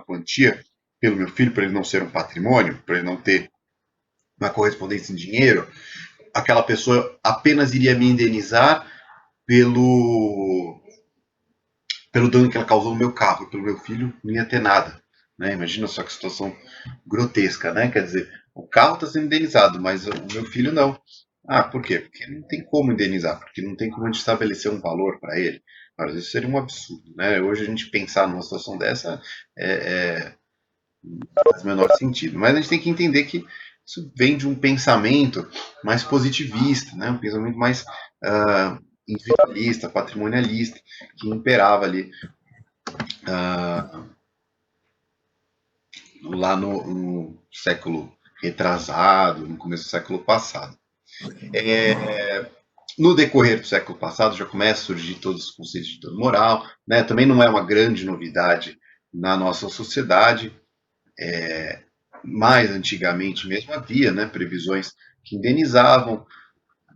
quantia pelo meu filho, para ele não ser um patrimônio, para ele não ter uma correspondência em dinheiro, aquela pessoa apenas iria me indenizar pelo dano que ela causou no meu carro, pelo meu filho não ia ter nada. Né? Imagina só que situação grotesca, né? Quer dizer, o carro está sendo indenizado, mas o meu filho não. Ah, por quê? Porque não tem como indenizar, porque não tem como a gente estabelecer um valor para ele. Mas isso seria um absurdo, né? Hoje a gente pensar numa situação dessa não faz o menor sentido. Mas a gente tem que entender que isso vem de um pensamento mais positivista, né? Um pensamento mais individualista, patrimonialista, que imperava ali lá no século retrasado, no começo do século passado. No decorrer do século passado já começa a surgir todos os conceitos de dano moral, né? Também não é uma grande novidade na nossa sociedade. Mais antigamente mesmo havia, né, previsões que indenizavam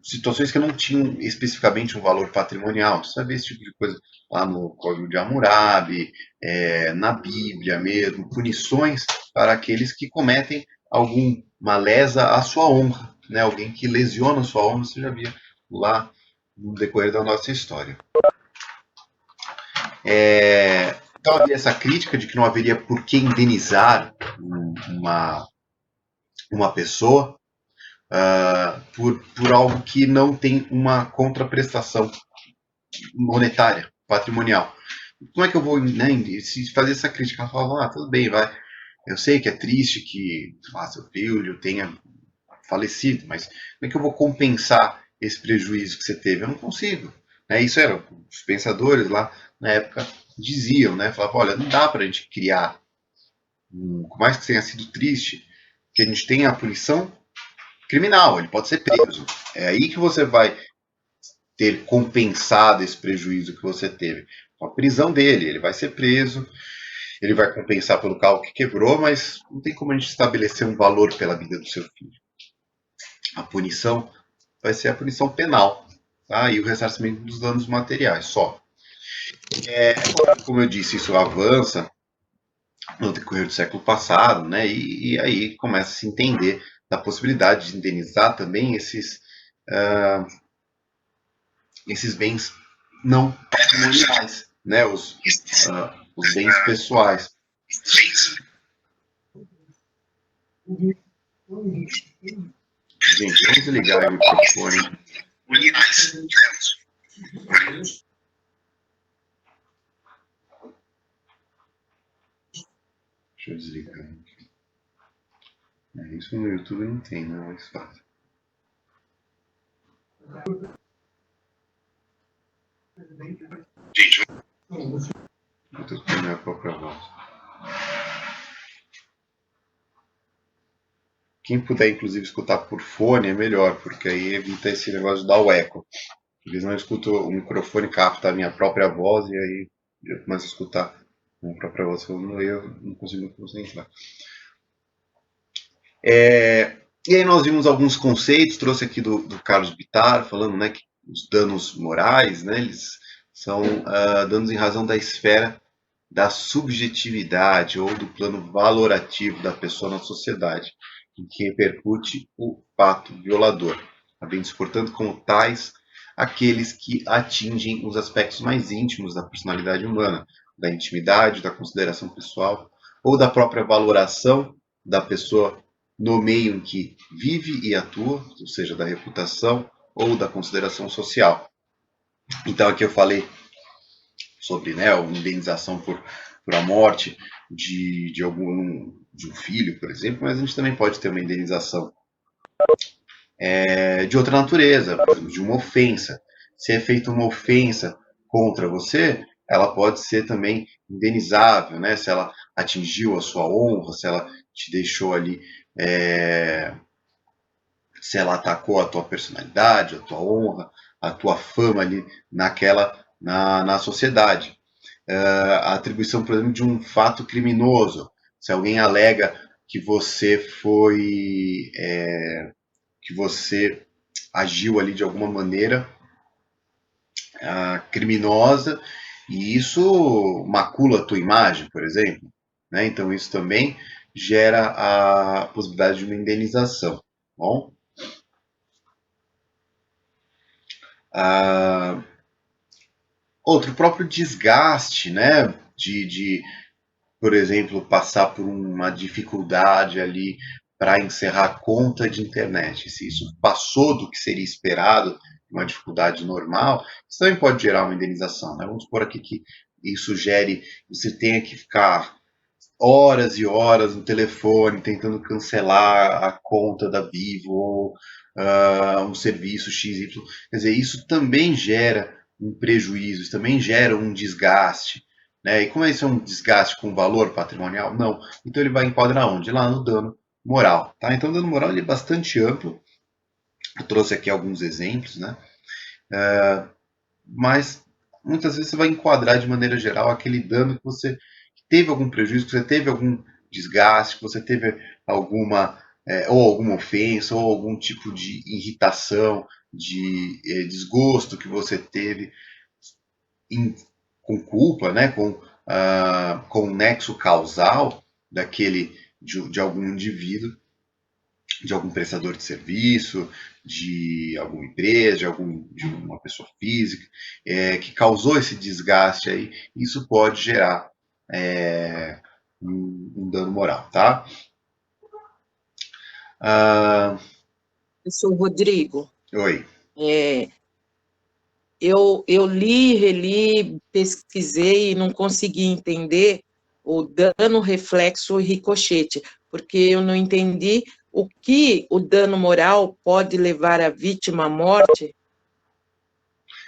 situações que não tinham especificamente um valor patrimonial. Você vê esse tipo de coisa lá no Código de Hammurabi, na Bíblia mesmo, punições para aqueles que cometem alguma lesa à sua honra, né? Alguém que lesiona a sua honra, você já via lá no decorrer da nossa história. Então havia essa crítica de que não haveria por que indenizar uma pessoa por algo que não tem uma contraprestação monetária, patrimonial. Como é que eu vou, né, se fazer essa crítica? Ela fala, tudo bem, vai. Eu sei que é triste que seu filho tenha falecido, mas como é que eu vou compensar esse prejuízo que você teve? Eu não consigo. Né? Isso era, os pensadores lá na época diziam, né? Falavam, olha, não dá para a gente criar, por mais que tenha sido triste, que a gente tenha a punição criminal, ele pode ser preso. É aí que você vai ter compensado esse prejuízo que você teve. Com a prisão dele, ele vai ser preso, ele vai compensar pelo carro que quebrou, mas não tem como a gente estabelecer um valor pela vida do seu filho. A punição vai ser a punição penal, tá? E o ressarcimento dos danos materiais, só. Como eu disse, isso avança no decorrer do século passado, né? E aí começa a se entender da possibilidade de indenizar também esses bens não patrimoniais, né? Os bens pessoais. Gente, vamos desligar o microfone. Deixa eu desligar aqui. Isso no YouTube não tem, não é mais fácil. Eu estou com a minha própria voz. Quem puder, inclusive, escutar por fone é melhor, porque aí evita esse negócio de dar o eco. Às vezes não escuto, o microfone capta a minha própria voz e aí eu começo a escutar a minha própria voz falando, eu não consigo me concentrar. E aí nós vimos alguns conceitos, trouxe aqui do Carlos Bittar, falando, né, que os danos morais, né, eles são danos em razão da esfera da subjetividade ou do plano valorativo da pessoa na sociedade, em que repercute o fato violador, havendo-se, portanto, como tais aqueles que atingem os aspectos mais íntimos da personalidade humana, da intimidade, da consideração pessoal ou da própria valoração da pessoa no meio em que vive e atua, ou seja, da reputação ou da consideração social. Então aqui eu falei sobre, né, a indenização por a morte de um filho, por exemplo, mas a gente também pode ter uma indenização de outra natureza, por exemplo, de uma ofensa. Se é feita uma ofensa contra você, ela pode ser também indenizável, né? Se ela atingiu a sua honra, se ela te deixou ali, se ela atacou a tua personalidade, a tua honra, a tua fama ali na sociedade. A atribuição, por exemplo, de um fato criminoso. Se alguém alega que você que você agiu ali de alguma maneira criminosa e isso macula a tua imagem, por exemplo. né? Então isso também gera a possibilidade de uma indenização. Bom, ah, outro próprio desgaste, né? De, por exemplo, passar por uma dificuldade ali para encerrar a conta de internet. Se isso passou do que seria esperado, uma dificuldade normal, isso também pode gerar uma indenização. Né? Vamos supor aqui que isso gere, você tenha que ficar horas e horas no telefone tentando cancelar a conta da Vivo ou um serviço XY. Quer dizer, isso também gera um prejuízo, isso também gera um desgaste. Né? E como esse é um desgaste com valor patrimonial? Não. Então ele vai enquadrar onde? Lá no dano moral. Tá? Então o dano moral ele é bastante amplo. Eu trouxe aqui alguns exemplos, né? Mas muitas vezes você vai enquadrar de maneira geral aquele dano que você teve algum prejuízo, que você teve algum desgaste, que você teve alguma ou alguma ofensa ou algum tipo de irritação, de desgosto que você teve em, com culpa, né, com nexo causal daquele de algum indivíduo, de algum prestador de serviço, de alguma empresa, de uma pessoa física, que causou esse desgaste aí, isso pode gerar é, um dano moral, tá? Ah, Professor Rodrigo, oi. é, eu li, reli, pesquisei e não consegui entender o dano, reflexo e ricochete, porque eu não entendi o que o dano moral pode levar a vítima à morte,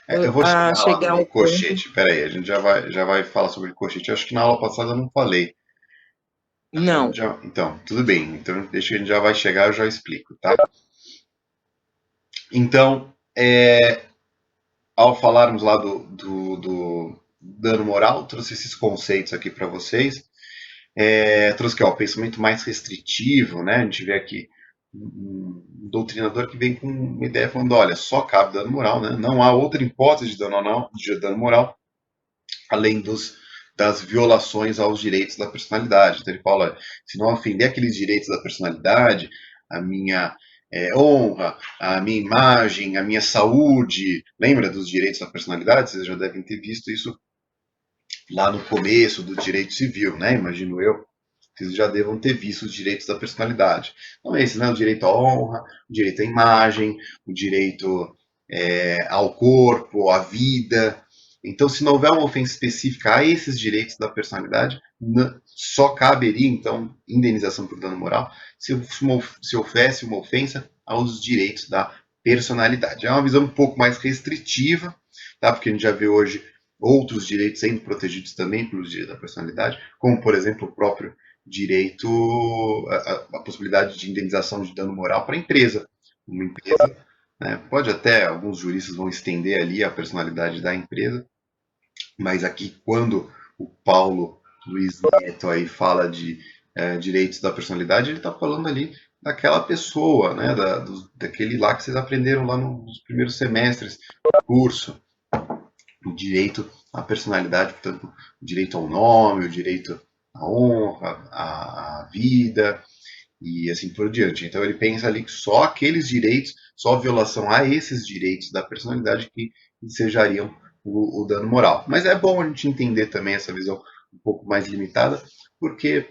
Eu vou a chegar lá no chegar ao ponto. ricochete. Peraí, a gente já vai falar sobre ricochete. Eu acho que na aula passada eu não falei. Não. Então, tudo bem. Então, deixa que a gente já vai chegar, eu já explico, tá? Então, ao falarmos lá do dano moral, trouxe esses conceitos aqui para vocês. Trouxe que o pensamento mais restritivo, né? A gente vê aqui um doutrinador que vem com uma ideia falando, olha, só cabe dano moral, né? Não há outra hipótese de dano moral além das violações aos direitos da personalidade. Então ele fala, se não ofender aqueles direitos da personalidade, a minha honra, a minha imagem, a minha saúde, lembra dos direitos da personalidade? Vocês já devem ter visto isso lá no começo do direito civil, né? Imagino eu. Vocês já devam ter visto os direitos da personalidade. Então, esses, né? O direito à honra, o direito à imagem, o direito ao corpo, à vida. Então, se não houver uma ofensa específica a esses direitos da personalidade, só caberia, então, indenização por dano moral se houvesse uma ofensa aos direitos da personalidade. É uma visão um pouco mais restritiva, tá? Porque a gente já vê hoje outros direitos sendo protegidos também pelos direitos da personalidade, como, por exemplo, o próprio direito, a possibilidade de indenização de dano moral para a empresa. Uma empresa, né, pode até, alguns juristas vão estender ali a personalidade da empresa, mas aqui quando o Paulo Luiz Neto aí fala de direitos da personalidade, ele está falando ali daquela pessoa, né, daquele lá que vocês aprenderam lá nos primeiros semestres do curso, o direito à personalidade, portanto, o direito ao nome, o direito à honra, à vida e assim por diante. Então ele pensa ali que só aqueles direitos, só a violação a esses direitos da personalidade que ensejariam o dano moral. Mas é bom a gente entender também essa visão um pouco mais limitada, porque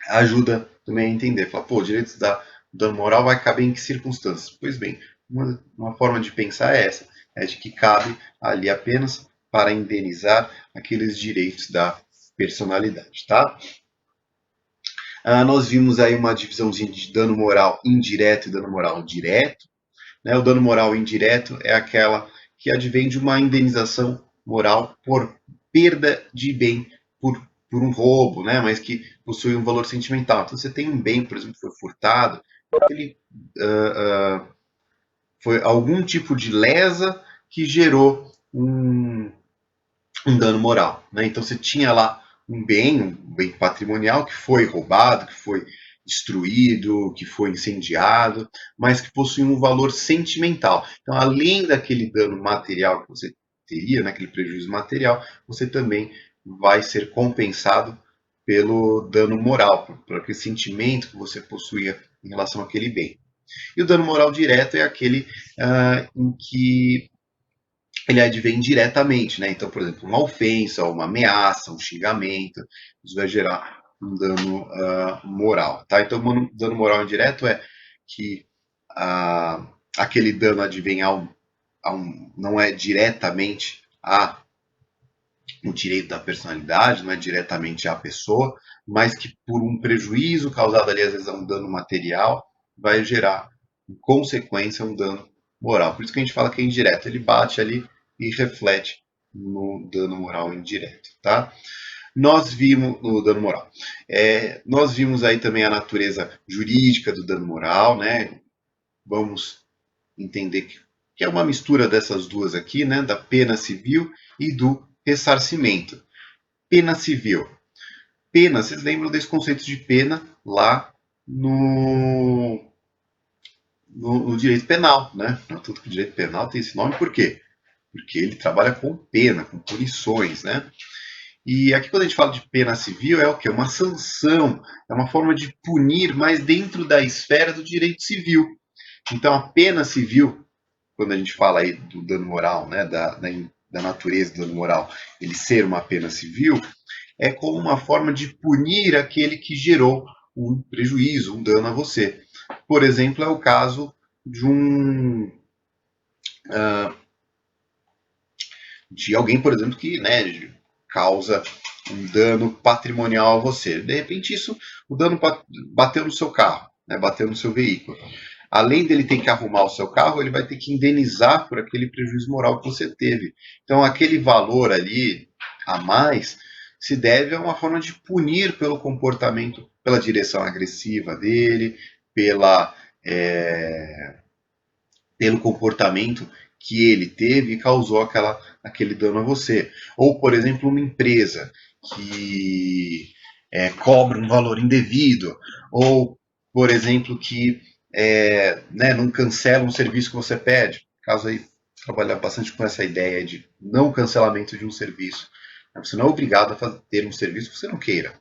ajuda também a entender. Fala, pô, direitos da dano moral vai caber em que circunstâncias? Pois bem, uma forma de pensar é essa, é de que cabe ali apenas para indenizar aqueles direitos da personalidade, tá? Nós vimos aí uma divisãozinha de dano moral indireto e dano moral direto. Né? O dano moral indireto é aquela que advém de uma indenização moral por perda de bem por um roubo, né? Mas que possui um valor sentimental. Então você tem um bem, por exemplo, que foi furtado, ele foi algum tipo de lesa que gerou um dano moral. Né? Então você tinha lá um bem patrimonial que foi roubado, que foi destruído, que foi incendiado, mas que possui um valor sentimental. Então, além daquele dano material que você teria, né, aquele prejuízo material, você também vai ser compensado pelo dano moral, por aquele sentimento que você possuía em relação àquele bem. E o dano moral direto é aquele em que ele advém diretamente, né? Então, por exemplo, uma ofensa, uma ameaça, um xingamento, isso vai gerar um dano moral, tá? Então, dano moral indireto é que aquele dano advém não é diretamente o direito da personalidade, não é diretamente à pessoa, mas que por um prejuízo causado ali, às vezes, a um dano material, vai gerar, em consequência, um dano moral. Por isso que a gente fala que é indireto, ele bate ali e reflete no dano moral indireto, tá? Nós vimos no dano moral. Nós vimos aí também a natureza jurídica do dano moral, né? Vamos entender que é uma mistura dessas duas aqui, né? Da pena civil e do ressarcimento. Pena civil. Pena, vocês lembram desse conceito de pena lá no direito penal, né? Tudo que o direito penal tem esse nome por quê? Porque ele trabalha com pena, com punições, né? E aqui quando a gente fala de pena civil é o quê? Uma sanção, é uma forma de punir, mas dentro da esfera do direito civil. Então a pena civil, quando a gente fala aí do dano moral, né, da natureza do dano moral, ele ser uma pena civil, é como uma forma de punir aquele que gerou um prejuízo, um dano a você. Por exemplo, é o caso de de alguém, por exemplo, que, né, causa um dano patrimonial a você. De repente, o dano bateu no seu carro, né, bateu no seu veículo. Além dele ter que arrumar o seu carro, ele vai ter que indenizar por aquele prejuízo moral que você teve. Então, aquele valor ali a mais se deve a uma forma de punir pelo comportamento, pela direção agressiva dele, pelo comportamento que ele teve e causou aquele dano a você. Ou, por exemplo, uma empresa que cobra um valor indevido, ou, por exemplo, que não cancela um serviço que você pede. Caso aí, trabalhar bastante com essa ideia de não cancelamento de um serviço. Você não é obrigado a ter um serviço que você não queira.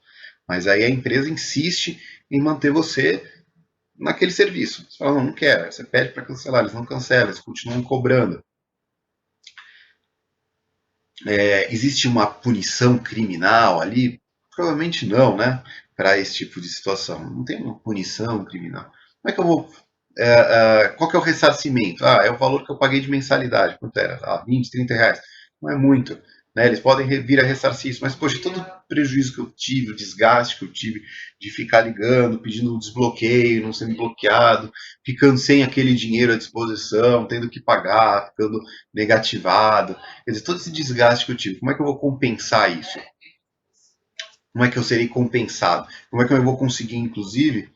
Mas aí a empresa insiste em manter você naquele serviço. Você fala, não quero. Você pede para cancelar, eles não cancelam, eles continuam cobrando. Existe uma punição criminal ali? Provavelmente não, né? Para esse tipo de situação. Não tem uma punição criminal. Como é que eu vou. Qual que é o ressarcimento? É o valor que eu paguei de mensalidade. Quanto era? 20, 30 reais. Não é muito. Né? Eles podem vir a ressarcir isso, mas, poxa, todo o prejuízo que eu tive, o desgaste que eu tive de ficar ligando, pedindo um desbloqueio, não sendo bloqueado, ficando sem aquele dinheiro à disposição, tendo que pagar, ficando negativado. Quer dizer, todo esse desgaste que eu tive, como é que eu vou compensar isso? Como é que eu serei compensado? Como é que eu vou conseguir, inclusive,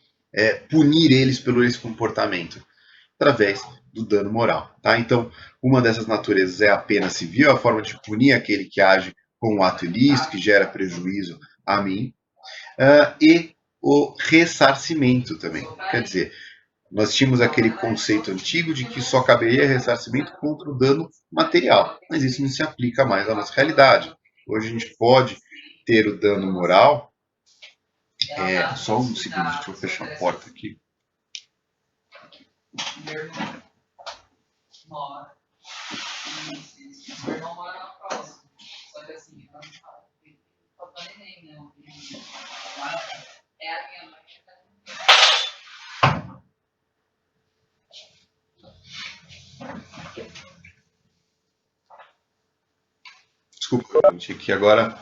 punir eles pelo esse comportamento? Através do dano moral. Tá? Então, uma dessas naturezas é a pena civil, a forma de punir aquele que age com um ato ilícito, que gera prejuízo a mim, e o ressarcimento também. Quer dizer, nós tínhamos aquele conceito antigo de que só caberia ressarcimento contra o dano material, mas isso não se aplica mais à nossa realidade. Hoje a gente pode ter o dano moral. Só um segundo, deixa eu fechar a porta aqui. Meu irmão mora na próxima. Só que assim, eu não falo. Falta neném, né? É a minha mãe que Desculpa, gente, que agora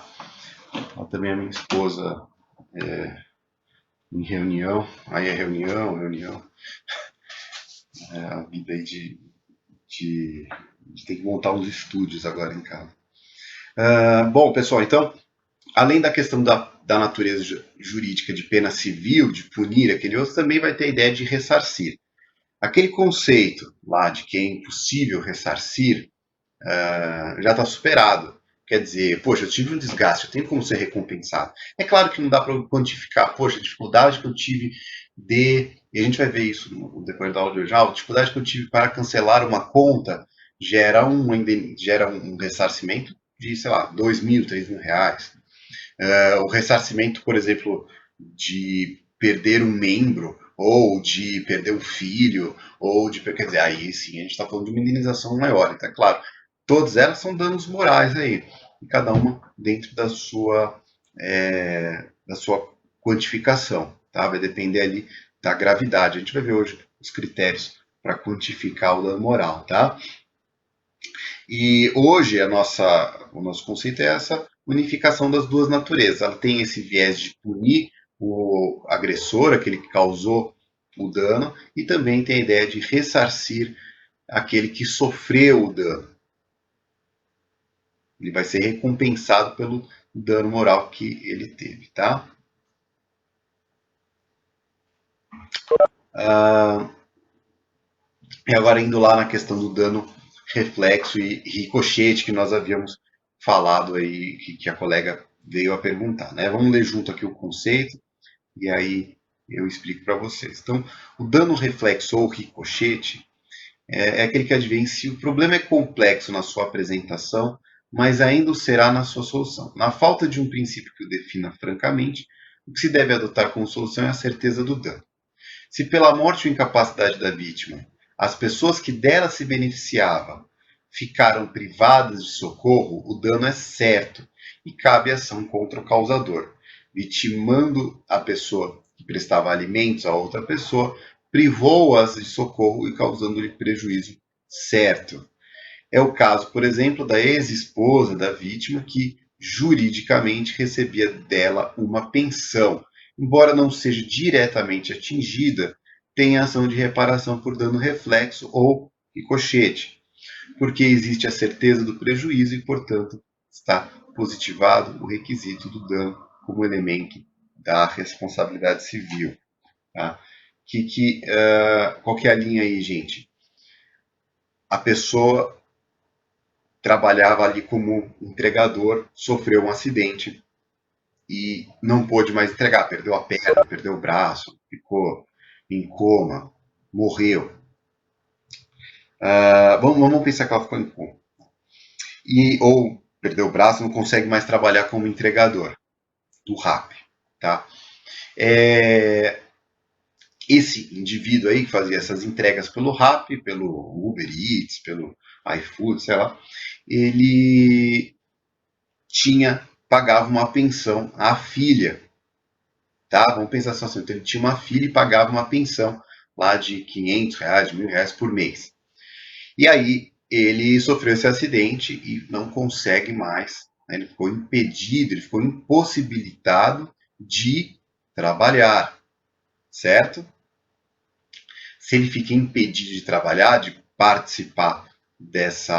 também a minha esposa em reunião, aí é reunião. A vida aí de ter que montar uns estúdios agora em casa. Bom, pessoal, então, além da questão da natureza jurídica de pena civil, de punir aquele outro, também vai ter a ideia de ressarcir. Aquele conceito lá de que é impossível ressarcir já está superado. Quer dizer, poxa, eu tive um desgaste, eu tenho como ser recompensado. É claro que não dá para quantificar, poxa, a dificuldade que eu tive e a gente vai ver isso no decorrer da aula de hoje, a dificuldade que eu tive para cancelar uma conta gera um ressarcimento de, sei lá, 2.000, 3.000 reais. O ressarcimento, por exemplo, de perder um membro, ou de perder um filho, ou de, quer dizer, aí sim a gente está falando de uma indenização maior. Então, é claro, todas elas são danos morais aí, e cada uma dentro da sua quantificação, tá? Vai depender ali da gravidade. A gente vai ver hoje os critérios para quantificar o dano moral, tá? E hoje o nosso conceito é essa unificação das duas naturezas. Ela tem esse viés de punir o agressor, aquele que causou o dano, e também tem a ideia de ressarcir aquele que sofreu o dano. Ele vai ser recompensado pelo dano moral que ele teve, tá? E agora indo lá na questão do dano reflexo e ricochete que nós havíamos falado aí, que a colega veio a perguntar, né? Vamos ler junto aqui o conceito e aí eu explico para vocês. Então, o dano reflexo ou ricochete é aquele que advém se o problema é complexo na sua apresentação, mas ainda o será na sua solução. Na falta de um princípio que o defina francamente, o que se deve adotar como solução é a certeza do dano. Se pela morte ou incapacidade da vítima, as pessoas que dela se beneficiavam ficaram privadas de socorro, o dano é certo e cabe ação contra o causador, vitimando a pessoa que prestava alimentos a outra pessoa, privou-as de socorro e causando-lhe prejuízo certo. É o caso, por exemplo, da ex-esposa da vítima que juridicamente recebia dela uma pensão. Embora não seja diretamente atingida, tem ação de reparação por dano reflexo ou ricochete, porque existe a certeza do prejuízo e, portanto, está positivado o requisito do dano como elemento da responsabilidade civil. Tá? Qual que é a linha aí, gente? A pessoa trabalhava ali como entregador, sofreu um acidente e não pôde mais entregar, perdeu a perna, perdeu o braço, ficou em coma, morreu. Vamos pensar que ela ficou em coma. Ou perdeu o braço, não consegue mais trabalhar como entregador do RAP. Tá? Esse indivíduo aí que fazia essas entregas pelo RAP, pelo Uber Eats, pelo iFood, sei lá, ele pagava uma pensão à filha, tá? Vamos pensar assim, então ele tinha uma filha e pagava uma pensão lá de R$ 500, R$ 1.000 por mês. E aí ele sofreu esse acidente e não consegue mais, né? Ele ficou impedido, ele ficou impossibilitado de trabalhar, certo? Se ele fica impedido de trabalhar, de participar das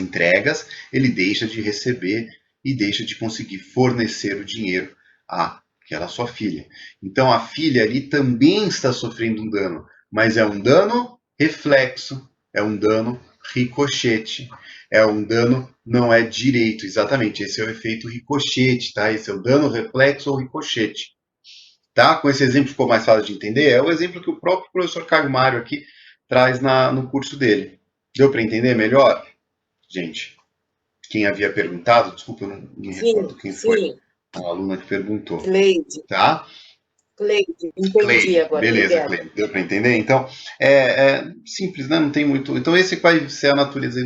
entregas, ele deixa de receber e deixa de conseguir fornecer o dinheiro àquela sua filha. Então a filha ali também está sofrendo um dano, mas é um dano reflexo, é um dano ricochete, é um dano não é direito, exatamente, esse é o efeito ricochete, tá? Esse é o dano reflexo ou ricochete. Tá? Com esse exemplo ficou mais fácil de entender, é o exemplo que o próprio professor Caio Mário aqui traz no curso dele. Deu para entender melhor? Gente, quem havia perguntado, desculpa, eu não me recordo Sim, quem foi sim. a aluna que perguntou, Cleide, tá? Cleide, entendi Cleide, agora, beleza, obrigada. Cleide, deu para entender? Então, é simples, né? Não tem muito. Então, esse vai ser a natureza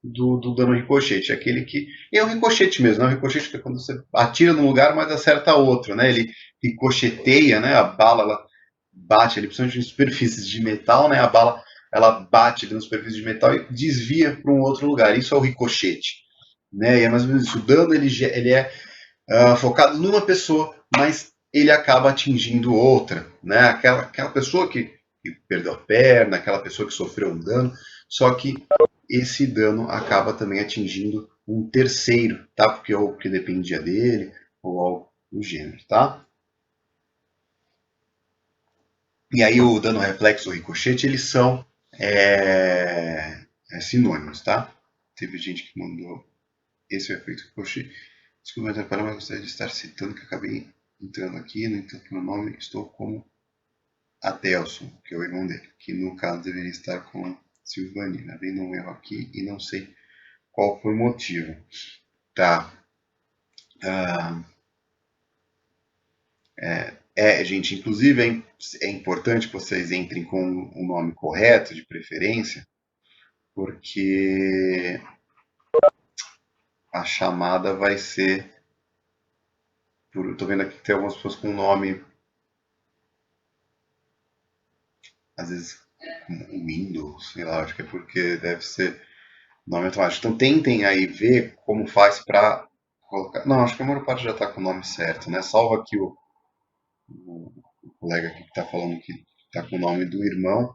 do dano ricochete, aquele que. E é um ricochete mesmo, né? O ricochete que é quando você atira num lugar, mas acerta outro, né? Ele ricocheteia, né? A bala, ela bate ali, principalmente em superfícies de metal, né? A bala, ela bate ali nas superfícies de metal e desvia para um outro lugar. Isso é o ricochete, né? E é mais ou menos isso. O dano, ele é focado numa pessoa, mas ele acaba atingindo outra, né? Aquela pessoa que perdeu a perna, aquela pessoa que sofreu um dano, só que esse dano acaba também atingindo um terceiro, tá? Porque ou que dependia dele, ou algo do gênero, tá? E aí o dano reflexo ou ricochete, eles são sinônimos, tá? Teve gente que mandou esse é o efeito ricochete. Desculpa me atrapalhar, mas gostaria de estar citando que acabei entrando aqui, no entanto, meu nome estou como Adelson, que é o irmão dele, que no caso deveria estar com Silvanina. Havendo um erro aqui e não sei qual foi o motivo. Tá. Gente, inclusive é importante que vocês entrem com o nome correto, de preferência, porque a chamada vai ser. Tô vendo aqui que tem algumas pessoas com nome, às vezes, com Windows, sei lá, acho que é porque deve ser nome automático. Então tentem aí ver como faz para colocar. Não, acho que a maior parte já está com o nome certo, né? Salva aqui o colega aqui que está falando que está com o nome do irmão,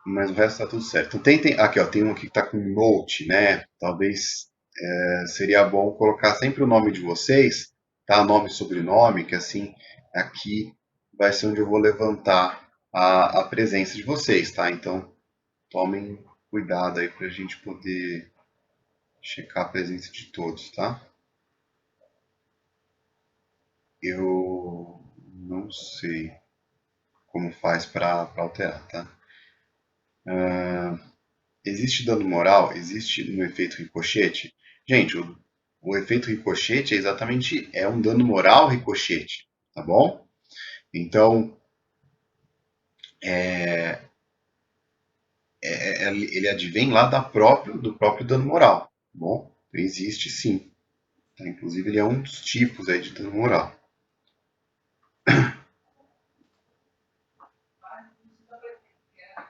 mas o resto está tudo certo. Então tentem. Aqui, ó, tem um aqui que está com Note, né? Talvez seria bom colocar sempre o nome de vocês, tá? Nome e sobrenome, que assim aqui vai ser onde eu vou levantar a presença de vocês, tá? Então tomem cuidado aí para a gente poder checar a presença de todos, tá? Eu não sei como faz para alterar, tá? Existe dano moral? Existe no efeito ricochete? Gente, o efeito ricochete é exatamente um dano moral ricochete, tá bom? Então, ele advém lá do próprio dano moral, tá bom? Então, existe sim. Tá? Inclusive, ele é um dos tipos aí de dano moral.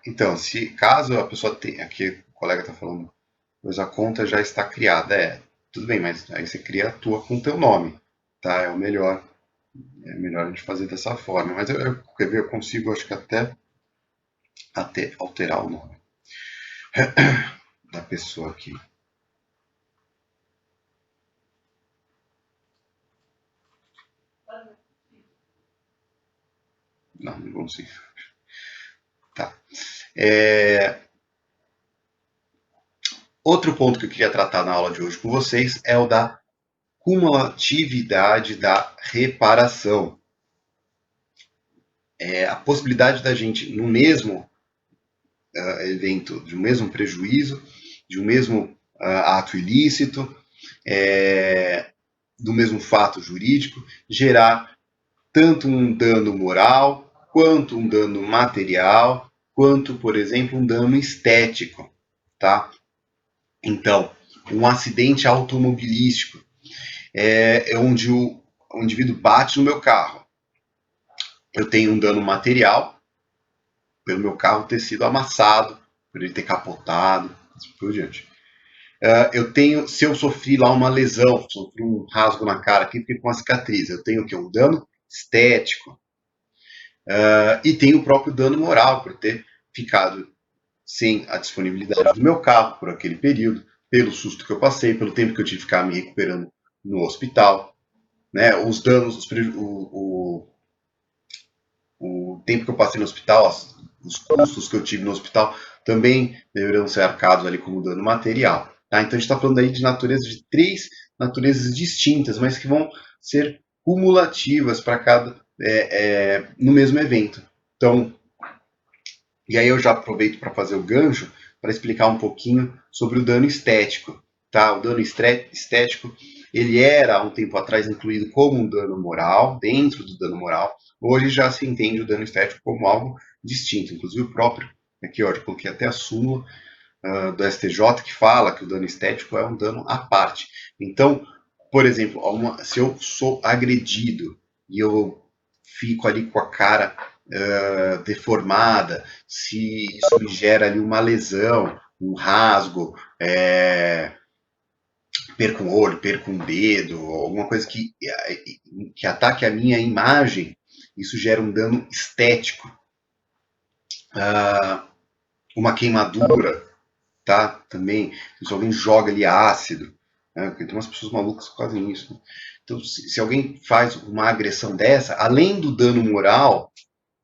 Então, se caso a pessoa tenha, aqui o colega está falando, pois a conta já está criada, tudo bem, mas aí você cria a tua com o teu nome, tá? É melhor a gente fazer dessa forma. Mas quer ver, eu consigo, acho que até alterar o nome da pessoa aqui. Não consigo. Tá. Outro ponto que eu queria tratar na aula de hoje com vocês é o da cumulatividade da reparação. A possibilidade da gente, no mesmo evento, de um mesmo prejuízo, de um mesmo ato ilícito, do mesmo fato jurídico, gerar tanto um dano moral, quanto um dano material, quanto, por exemplo, um dano estético, tá? Então, um acidente automobilístico é onde o indivíduo bate no meu carro. Eu tenho um dano material pelo meu carro ter sido amassado, por ele ter capotado, assim por diante. Eu tenho, se eu sofri lá uma lesão, sofri um rasgo na cara, aqui fiquei com uma cicatriz, eu tenho o que? Um dano estético. E tenho o próprio dano moral por ter ficado sem a disponibilidade do meu carro por aquele período, pelo susto que eu passei, pelo tempo que eu tive que ficar me recuperando no hospital, né? Os danos, o tempo que eu passei no hospital, os custos que eu tive no hospital também deverão ser arcados ali como dano material. Tá? Então a gente está falando aí de três naturezas distintas, mas que vão ser cumulativas para cada no mesmo evento. Então, e aí eu já aproveito para fazer o gancho para explicar um pouquinho sobre o dano estético. Tá? O dano estético ele era, há um tempo atrás, incluído como um dano moral, dentro do dano moral. Hoje já se entende o dano estético como algo distinto. Inclusive o próprio, aqui ó, eu coloquei até a súmula do STJ que fala que o dano estético é um dano à parte. Então, por exemplo, se eu sou agredido e eu fico ali com a cara deformada, se isso me gera ali uma lesão, um rasgo, perco um olho, perco um dedo, alguma coisa que ataque a minha imagem, isso gera um dano estético. Uma queimadura, tá? Também, se alguém joga ali ácido, né? Porque tem umas pessoas malucas que fazem isso. Né? Então, se alguém faz uma agressão dessa, além do dano moral,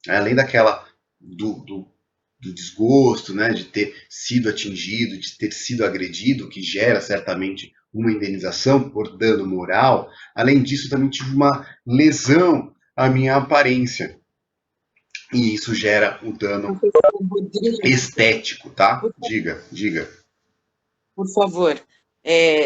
né? Além daquela do desgosto, né? De ter sido atingido, de ter sido agredido, que gera certamente uma indenização por dano moral, além disso, também tive uma lesão à minha aparência. E isso gera um dano estético, tá? Diga. Por favor.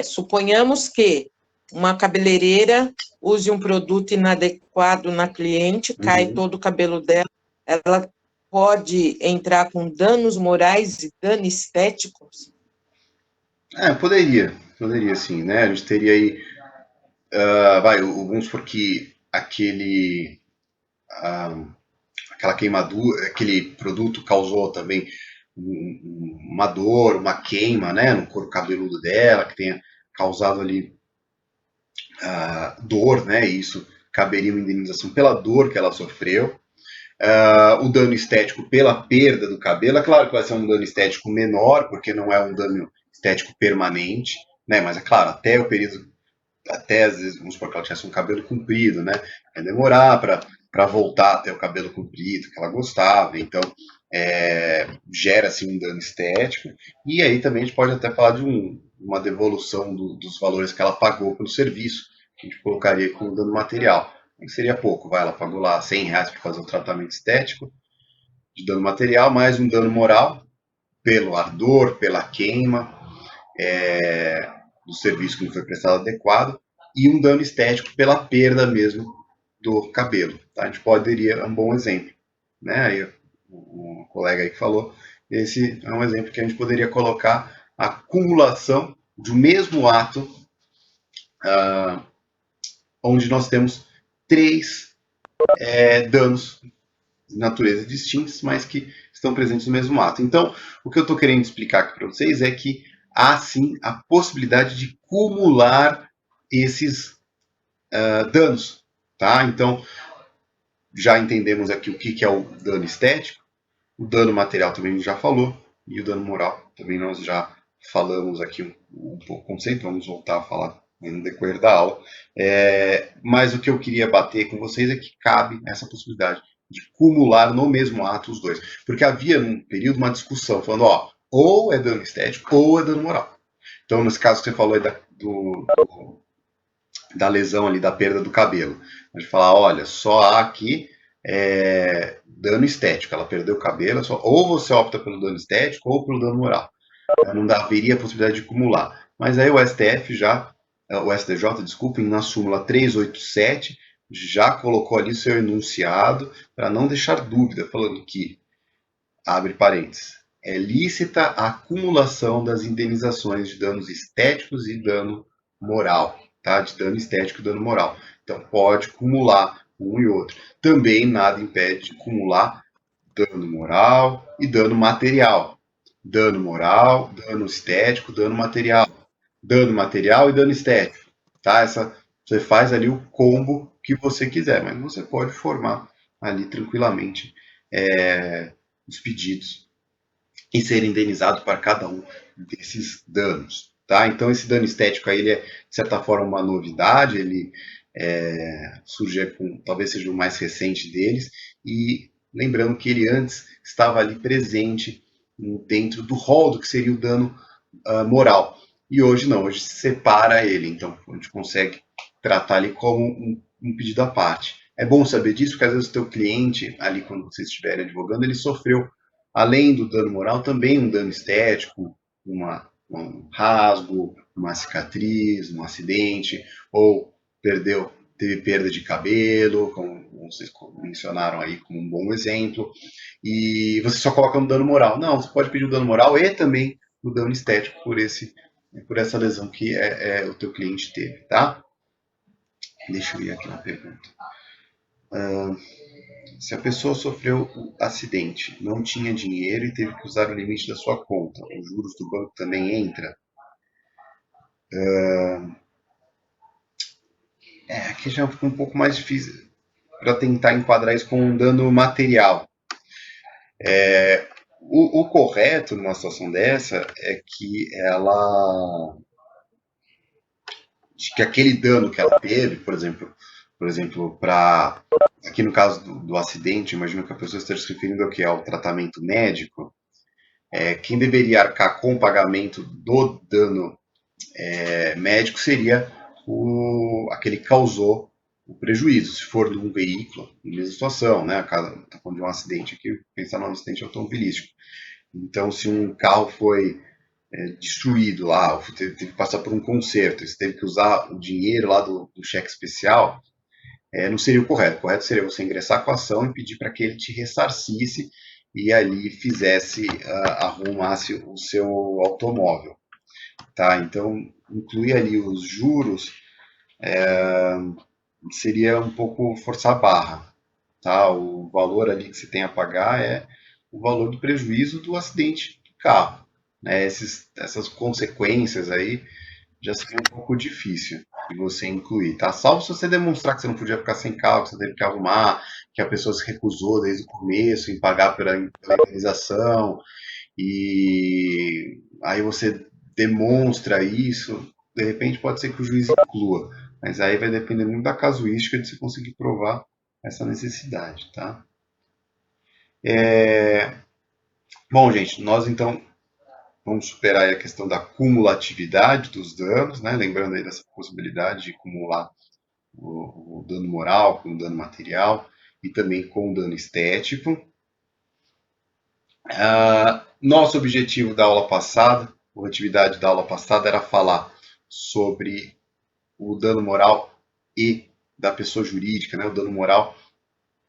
Suponhamos que uma cabeleireira use um produto inadequado na cliente, cai Uhum. todo o cabelo dela, ela pode entrar com danos morais e danos estéticos? Poderia sim, né? A gente teria aí, vamos supor que aquela queimadura, aquele produto causou também uma dor, uma queima, né, no couro cabeludo dela, que tenha causado ali dor, né, e isso caberia uma indenização pela dor que ela sofreu. O dano estético pela perda do cabelo, é claro que vai ser um dano estético menor, porque não é um dano estético permanente, né, mas é claro, até o período, até às vezes, vamos supor que ela tivesse um cabelo comprido, né, vai demorar para voltar até o cabelo comprido que ela gostava, então gera assim um dano estético, e aí também a gente pode até falar de uma devolução dos valores que ela pagou pelo serviço, que a gente colocaria como dano material, que seria pouco, ela pagou lá R$ 100 para fazer um tratamento estético de dano material, mais um dano moral pelo ardor, pela queima do serviço que não foi prestado adequado, e um dano estético pela perda mesmo do cabelo. Tá? A gente poderia, é um bom exemplo. Né? Aí, um colega aí que falou, esse é um exemplo que a gente poderia colocar a acumulação do mesmo ato, onde nós temos três danos de natureza distintos, mas que estão presentes no mesmo ato. Então, o que eu estou querendo explicar aqui para vocês é que há sim a possibilidade de acumular esses danos. Tá? Então, já entendemos aqui o que é o dano estético, o dano material também a gente já falou, e o dano moral também nós já falamos aqui um pouco o conceito, vamos voltar a falar no decorrer da aula. Mas o que eu queria bater com vocês é que cabe essa possibilidade de acumular no mesmo ato os dois. Porque havia num período uma discussão falando, ou é dano estético ou é dano moral. Então, nesse caso que você falou aí da lesão ali, da perda do cabelo. A gente fala, olha, só há aqui dano estético. Ela perdeu o cabelo, ou você opta pelo dano estético ou pelo dano moral. Não haveria a possibilidade de acumular. Mas aí o STF o STJ, desculpem, na súmula 387, já colocou ali seu enunciado para não deixar dúvida, falando que, abre parênteses, é lícita a acumulação das indenizações de danos estéticos e dano moral, tá? De dano estético e dano moral. Então pode acumular um e outro. Também nada impede de acumular dano moral e dano material. Dano moral, dano estético, dano material. Dano material e dano estético. Tá? Você faz ali o combo que você quiser, mas você pode formar ali tranquilamente os pedidos e ser indenizado para cada um desses danos. Tá? Então esse dano estético aí, ele é, de certa forma, uma novidade, ele surge talvez seja o mais recente deles, e lembrando que ele antes estava ali presente dentro do rol do que seria o dano moral. E hoje não, hoje se separa ele, então a gente consegue tratar ele como um pedido à parte. É bom saber disso, porque às vezes o teu cliente, ali quando você estiver advogando, ele sofreu, além do dano moral, também um dano estético, um rasgo, uma cicatriz, um acidente, ou teve perda de cabelo, como vocês mencionaram aí como um bom exemplo, e você só coloca no dano moral. Não, você pode pedir o dano moral e também o dano estético por essa lesão que o teu cliente teve, tá? Deixa eu ir aqui na pergunta. Se a pessoa sofreu um acidente, não tinha dinheiro e teve que usar o limite da sua conta, os juros do banco também entra? Aqui já fica um pouco mais difícil para tentar enquadrar isso com um dano material. O correto numa situação dessa é que que aquele dano que ela teve, por exemplo, aqui no caso do acidente, imagino que a pessoa esteja se referindo ao que é o tratamento médico, quem deveria arcar com o pagamento do dano médico seria aquele que causou o prejuízo. Se for de um veículo, mesma situação, né? Está falando de um acidente aqui, pensar num acidente automobilístico. Então, se um carro foi destruído lá, ou teve que passar por um conserto, você teve que usar o dinheiro lá do cheque especial, não seria o correto. O correto seria você ingressar com a ação e pedir para que ele te ressarcisse e ali arrumasse o seu automóvel. Tá? Então, incluir ali os juros seria um pouco forçar a barra. Tá? O valor ali que você tem a pagar é o valor do prejuízo do acidente do carro. Né? Essas consequências aí já seria um pouco difícil de você incluir, tá? Salvo se você demonstrar que você não podia ficar sem carro, que você teve que arrumar, que a pessoa se recusou desde o começo em pagar pela indenização, e aí você demonstra isso, de repente pode ser que o juiz inclua, mas aí vai depender muito da casuística de você conseguir provar essa necessidade, tá? Bom, gente, nós então vamos superar a questão da cumulatividade dos danos, né? Lembrando aí dessa possibilidade de acumular o dano moral com o dano material e também com o dano estético. Nosso objetivo da aula passada, a atividade da aula passada era falar sobre o dano moral e da pessoa jurídica, né? O dano moral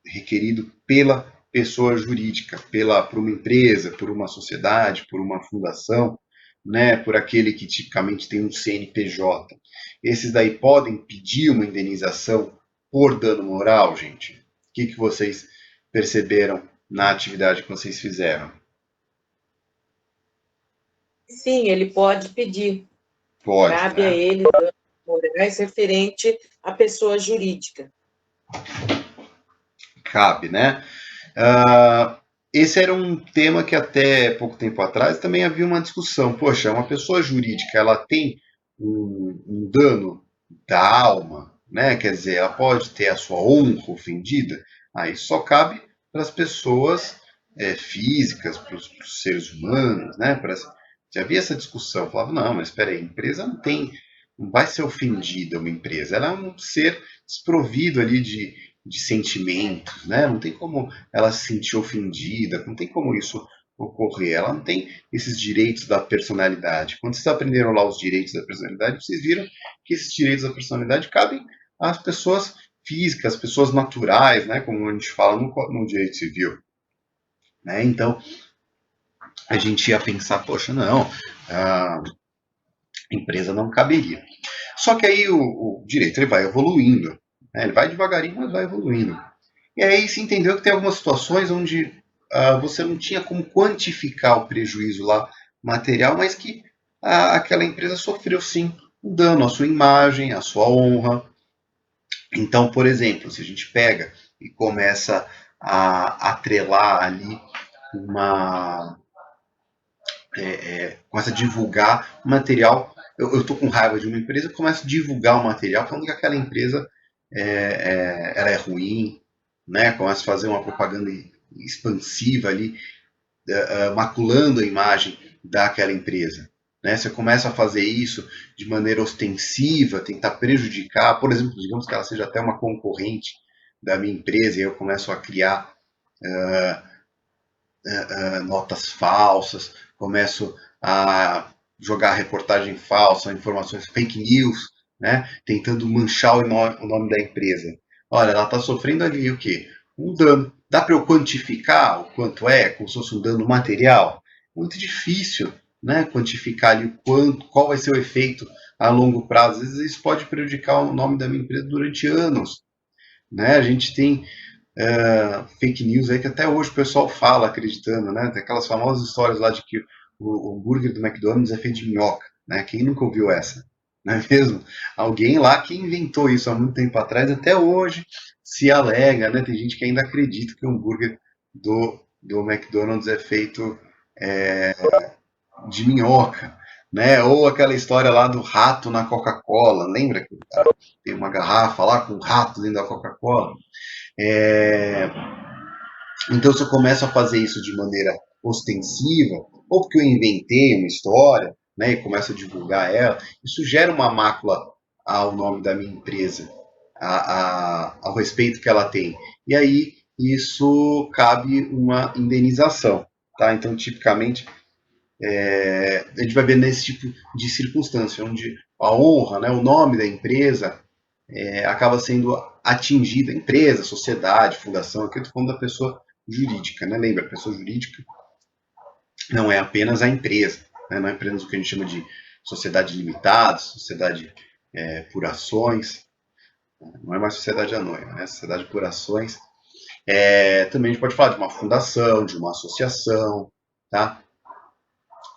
requerido pela pessoa jurídica, por uma empresa, por uma sociedade, por uma fundação, né, por aquele que tipicamente tem um CNPJ. Esses daí podem pedir uma indenização por dano moral, gente? O que vocês perceberam na atividade que vocês fizeram? Sim, ele pode pedir. Pode, Cabe né? a ele danos morais referente à pessoa jurídica. Cabe, né? Esse era um tema que até pouco tempo atrás também havia uma discussão. Poxa, uma pessoa jurídica, ela tem um dano da alma, né? Quer dizer, ela pode ter a sua honra ofendida. Aí só cabe para as pessoas físicas, para os seres humanos, né? Já havia essa discussão. Eu falava, não, mas espera aí, a empresa não vai ser ofendida uma empresa. Ela é um ser desprovido ali de sentimentos, né? Não tem como ela se sentir ofendida, não tem como isso ocorrer. Ela não tem esses direitos da personalidade. Quando vocês aprenderam lá os direitos da personalidade, vocês viram que esses direitos da personalidade cabem às pessoas físicas, às pessoas naturais, né? Como a gente fala no direito civil. Né? Então, a gente ia pensar, poxa, não, a empresa não caberia. Só que aí o direito ele vai evoluindo, né? Ele vai devagarinho, mas vai evoluindo. E aí se entendeu que tem algumas situações onde você não tinha como quantificar o prejuízo lá material, mas que aquela empresa sofreu sim um dano à sua imagem, à sua honra. Então, por exemplo, se a gente pega e começa a atrelar ali começa a divulgar material. Eu estou com raiva de uma empresa, começo a divulgar o material falando que aquela empresa ela é ruim, né? Começa a fazer uma propaganda expansiva ali, maculando a imagem daquela empresa. Né? Você começa a fazer isso de maneira ostensiva, tentar prejudicar, por exemplo, digamos que ela seja até uma concorrente da minha empresa e eu começo a criar notas falsas, começo a jogar reportagem falsa, informações fake news, né? Tentando manchar o nome da empresa. Olha, ela está sofrendo ali o quê? Um dano. Dá para eu quantificar o quanto é, como se fosse um dano material? Muito difícil, né? Quantificar ali qual vai ser o efeito a longo prazo. Às vezes isso pode prejudicar o nome da minha empresa durante anos. Né? A gente tem fake news aí que até hoje o pessoal fala acreditando, né? Tem aquelas famosas histórias lá de que o hambúrguer do McDonald's é feito de minhoca, né? Quem nunca ouviu essa? Não é mesmo? Alguém lá que inventou isso há muito tempo atrás, até hoje se alega, né? Tem gente que ainda acredita que o hambúrguer do McDonald's é feito de minhoca, né? Ou aquela história lá do rato na Coca-Cola, lembra que tem uma garrafa lá com um rato dentro da Coca-Cola? Então, se eu começo a fazer isso de maneira ostensiva, ou porque eu inventei uma história, né, e começo a divulgar ela, isso gera uma mácula ao nome da minha empresa, ao respeito que ela tem. E aí, isso cabe uma indenização. Tá? Então, tipicamente, a gente vai ver nesse tipo de circunstância, onde a honra, né, o nome da empresa acaba sendo atingida, empresa, sociedade, fundação, aqui eu estou falando da pessoa jurídica, né? Lembra, a pessoa jurídica não é apenas a empresa, né? Não é apenas o que a gente chama de sociedade limitada, sociedade por ações, não é mais sociedade anônima, né? Sociedade por ações. Também a gente pode falar de uma fundação, de uma associação, tá?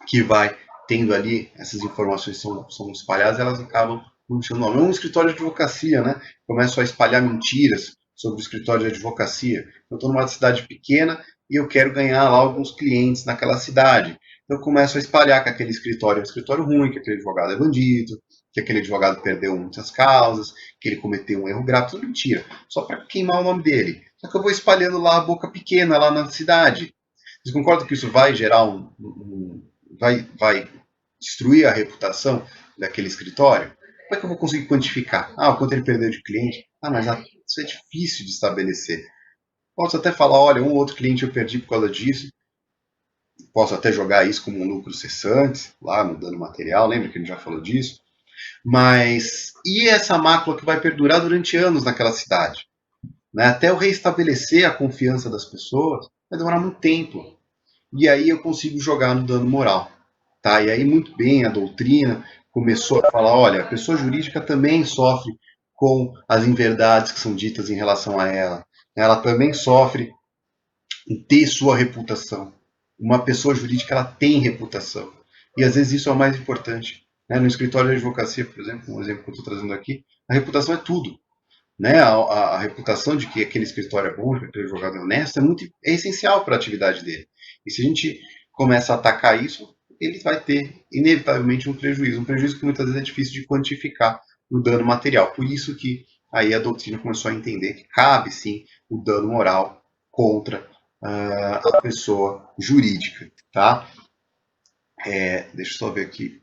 Que vai tendo ali, essas informações são espalhadas, elas acabam manchando o nome. É um escritório de advocacia, né? Começam a espalhar mentiras sobre o escritório de advocacia. Eu estou numa cidade pequena e eu quero ganhar lá alguns clientes naquela cidade. Então eu começo a espalhar que aquele escritório é um escritório ruim, que aquele advogado é bandido, que aquele advogado perdeu muitas causas, que ele cometeu um erro grave. Tudo mentira, só para queimar o nome dele. Só que eu vou espalhando lá a boca pequena, lá na cidade. Vocês concordam que isso vai gerar vai destruir a reputação daquele escritório? Como é que eu vou conseguir quantificar? O quanto ele perdeu de cliente? Mas isso é difícil de estabelecer. Posso até falar, olha, um ou outro cliente eu perdi por causa disso. Posso até jogar isso como um lucro cessante, lá no dano material, lembra que a gente já falou disso? Mas e essa mácula que vai perdurar durante anos naquela cidade? Né? Até eu reestabelecer a confiança das pessoas, vai demorar muito tempo. E aí eu consigo jogar no dano moral. Tá? E aí, muito bem, a doutrina começou a falar, olha, a pessoa jurídica também sofre com as inverdades que são ditas em relação a ela. Ela também sofre em ter sua reputação. Uma pessoa jurídica, ela tem reputação. E às vezes isso é o mais importante. Né? No escritório de advocacia, por exemplo, um exemplo que eu estou trazendo aqui, a reputação é tudo. Né? A reputação de que aquele escritório é bom, que aquele advogado é honesto, é essencial para a atividade dele. E se a gente começa a atacar isso, ele vai ter, inevitavelmente, um prejuízo que muitas vezes é difícil de quantificar no dano material. Por isso que aí a doutrina começou a entender que cabe, sim, o dano moral contra a pessoa jurídica, tá? Deixa eu só ver aqui.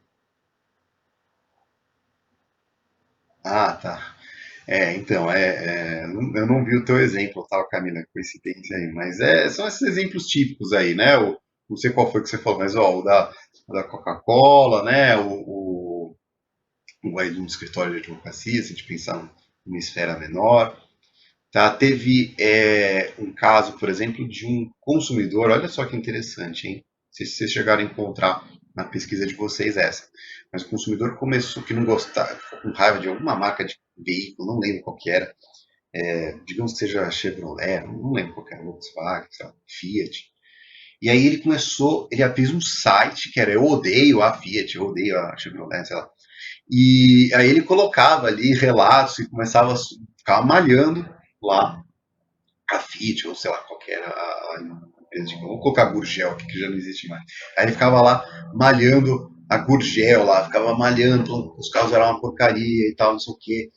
Tá. Então, eu não vi o teu exemplo, tá, Camila, coincidência aí, mas são esses exemplos típicos aí, né? Não sei qual foi que você falou, mas o da Coca-Cola, né? O aí de um escritório de advocacia, se a gente pensar numa esfera menor. Tá? Teve um caso, por exemplo, de um consumidor, olha só que interessante, hein? Não sei se vocês chegaram a encontrar na pesquisa de vocês essa, mas o consumidor começou que não gostava, ficou com raiva de alguma marca de veículo, não lembro qual que era, digamos que seja Chevrolet, não lembro qual que era, Volkswagen, Fiat. E aí ele fez um site que era eu odeio a Fiat, eu odeio a Chevrolet, sei lá. E aí ele colocava ali relatos e começava a ficar malhando lá a Fiat, ou sei lá, qualquer empresa de vamos colocar a Gurgel aqui, que já não existe mais. Aí ele ficava lá malhando a Gurgel lá, ficava malhando, os carros eram uma porcaria e tal, não sei o quê.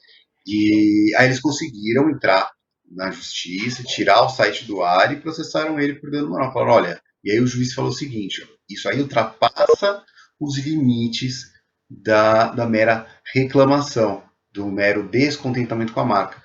E aí eles conseguiram entrar na justiça, tirar o site do ar e processaram ele por dano moral. Falaram, olha, e aí o juiz falou o seguinte, isso aí ultrapassa os limites da mera reclamação, do mero descontentamento com a marca.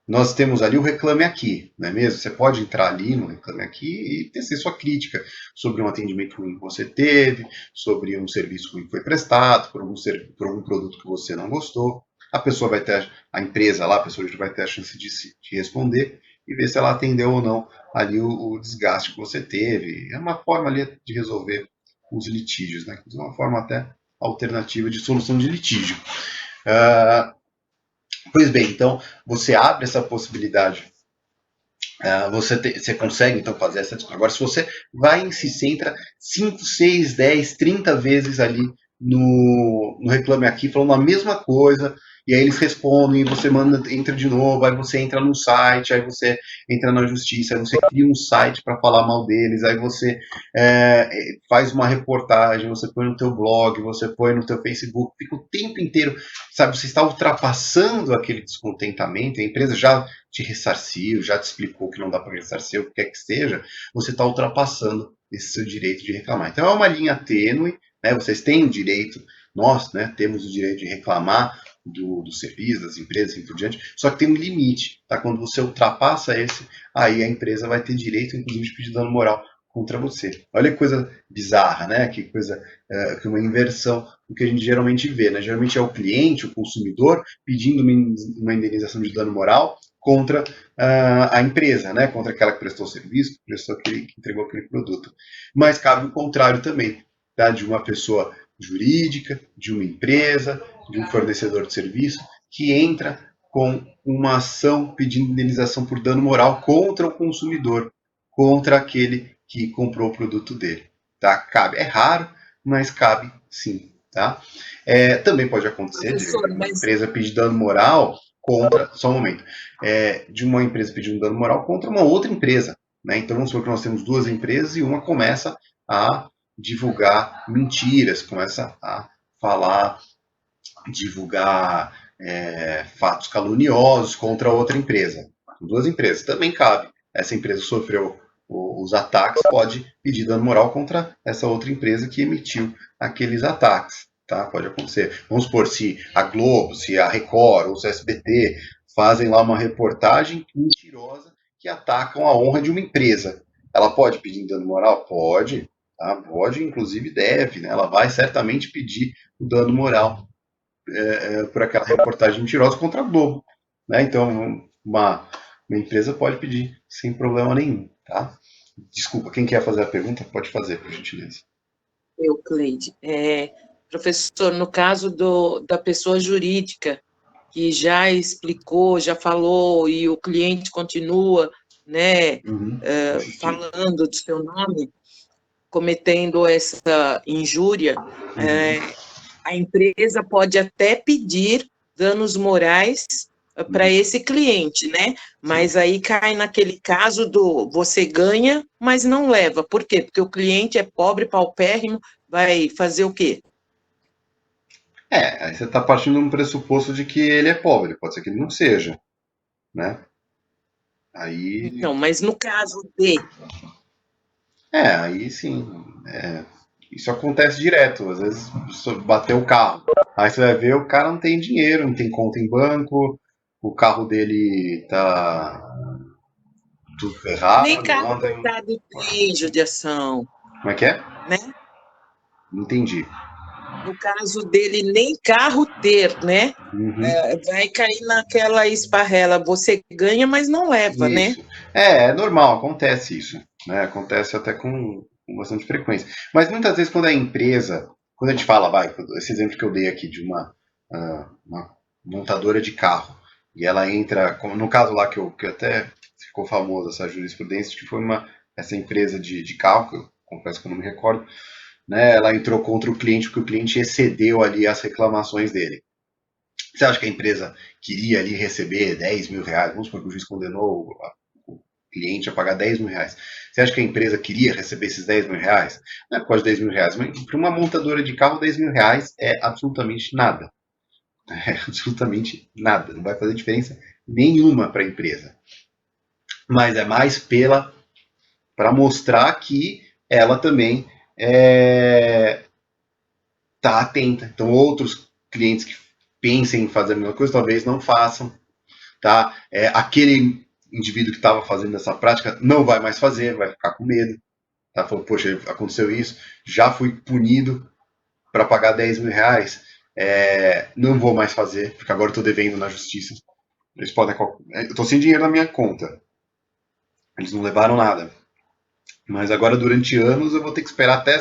Nós temos ali o Reclame Aqui, não é mesmo? Você pode entrar ali no Reclame Aqui e tecer sua crítica sobre um atendimento ruim que você teve, sobre um serviço ruim que foi prestado, por algum produto que você não gostou. A pessoa vai ter, a empresa lá, a pessoa vai ter a chance de responder e ver se ela atendeu ou não ali o desgaste que você teve. É uma forma ali de resolver os litígios, né? É uma forma até alternativa de solução de litígio. Pois bem, então você abre essa possibilidade, você consegue então fazer essa discussão. Agora, se você vai e se centra 5, 6, 10, 30 vezes ali no Reclame Aqui, falando a mesma coisa, e aí eles respondem, e você entra de novo, aí você entra no site, aí você entra na justiça, aí você cria um site para falar mal deles, aí você faz uma reportagem, você põe no teu blog, você põe no teu Facebook, fica o tempo inteiro, sabe, você está ultrapassando aquele descontentamento, a empresa já te ressarciu, já te explicou que não dá para ressarcir, o que quer que seja, você está ultrapassando esse seu direito de reclamar. Então é uma linha tênue, né? Vocês têm o direito, nós, né, temos o direito de reclamar do serviço, das empresas e assim por diante, só que tem um limite, tá? Quando você ultrapassa esse, aí a empresa vai ter direito, inclusive, de pedir dano moral contra você. Olha que coisa bizarra, né? Que coisa, que uma inversão do que a gente geralmente vê, né? Geralmente é o cliente, o consumidor, pedindo uma indenização de dano moral contra a empresa, né? Contra aquela que prestou o serviço, que entregou aquele produto. Mas cabe o contrário também, tá? De uma pessoa jurídica, de uma empresa, de um fornecedor de serviço, que entra com uma ação pedindo indenização por dano moral contra o consumidor, contra aquele que comprou o produto dele. Tá? Cabe. É raro, mas cabe sim. Tá? Também pode acontecer de uma empresa pedir dano moral contra. Só um momento. De uma empresa pedindo dano moral contra uma outra empresa. Né? Então vamos supor que nós temos duas empresas e uma começa a divulgar mentiras, começa a falar, divulgar fatos caluniosos contra outra empresa. Duas empresas. Também cabe. Essa empresa sofreu os ataques, pode pedir dano moral contra essa outra empresa que emitiu aqueles ataques. Tá? Pode acontecer. Vamos supor, se a Globo, se a Record ou se a SBT fazem lá uma reportagem mentirosa que atacam a honra de uma empresa. Ela pode pedir dano moral? Pode. Tá? Pode, inclusive deve. Né? Ela vai certamente pedir o dano moral por aquela reportagem mentirosa contra a Globo. Né? Então, uma empresa pode pedir sem problema nenhum. Tá? Desculpa, quem quer fazer a pergunta, pode fazer, por gentileza. Cleide. Professor, no caso da pessoa jurídica, que já explicou, já falou, e o cliente continua, né, falando do seu nome, cometendo essa injúria, a empresa pode até pedir danos morais para esse cliente, né? Mas aí cai naquele caso do você ganha, mas não leva. Por quê? Porque o cliente é pobre, paupérrimo, vai fazer o quê? Aí você está partindo de um pressuposto de que ele é pobre, pode ser que ele não seja, né? Aí... Então, mas no caso de... aí sim, isso acontece direto, às vezes bateu o carro, aí você vai ver o cara não tem dinheiro, não tem conta em banco, o carro dele tá tudo ferrado. Nem carro furtado tem judiação. Como é que é? Né? Entendi. No caso dele, nem carro ter, né? Vai cair naquela esparrela. Você ganha, mas não leva, isso. né? É normal, acontece isso. Né? Acontece até com bastante frequência. Mas muitas vezes quando a empresa, quando a gente fala, esse exemplo que eu dei aqui de uma montadora de carro, e ela entra, no caso lá que até ficou famosa essa jurisprudência, que foi essa empresa de carro, que eu confesso que eu não me recordo, né, ela entrou contra o cliente porque o cliente excedeu ali as reclamações dele. Você acha que a empresa queria ali receber 10 mil reais? Vamos supor que o juiz condenou o cliente a pagar 10 mil reais. Você acha que a empresa queria receber esses 10 mil reais? Não é por causa de 10 mil reais, mas para uma montadora de carro, 10 mil reais é absolutamente nada. É absolutamente nada. Não vai fazer diferença nenhuma para a empresa. Mas é mais para mostrar que ela também está atenta. Então, outros clientes que pensem em fazer a mesma coisa, talvez não façam. Tá? Aquele indivíduo que estava fazendo essa prática não vai mais fazer, vai ficar com medo. Tá? Falou, poxa, aconteceu isso, já fui punido para pagar 10 mil reais, não vou mais fazer, porque agora estou devendo na justiça. Eles podem. Eu estou sem dinheiro na minha conta. Eles não levaram nada. Mas agora, durante anos, eu vou ter que esperar até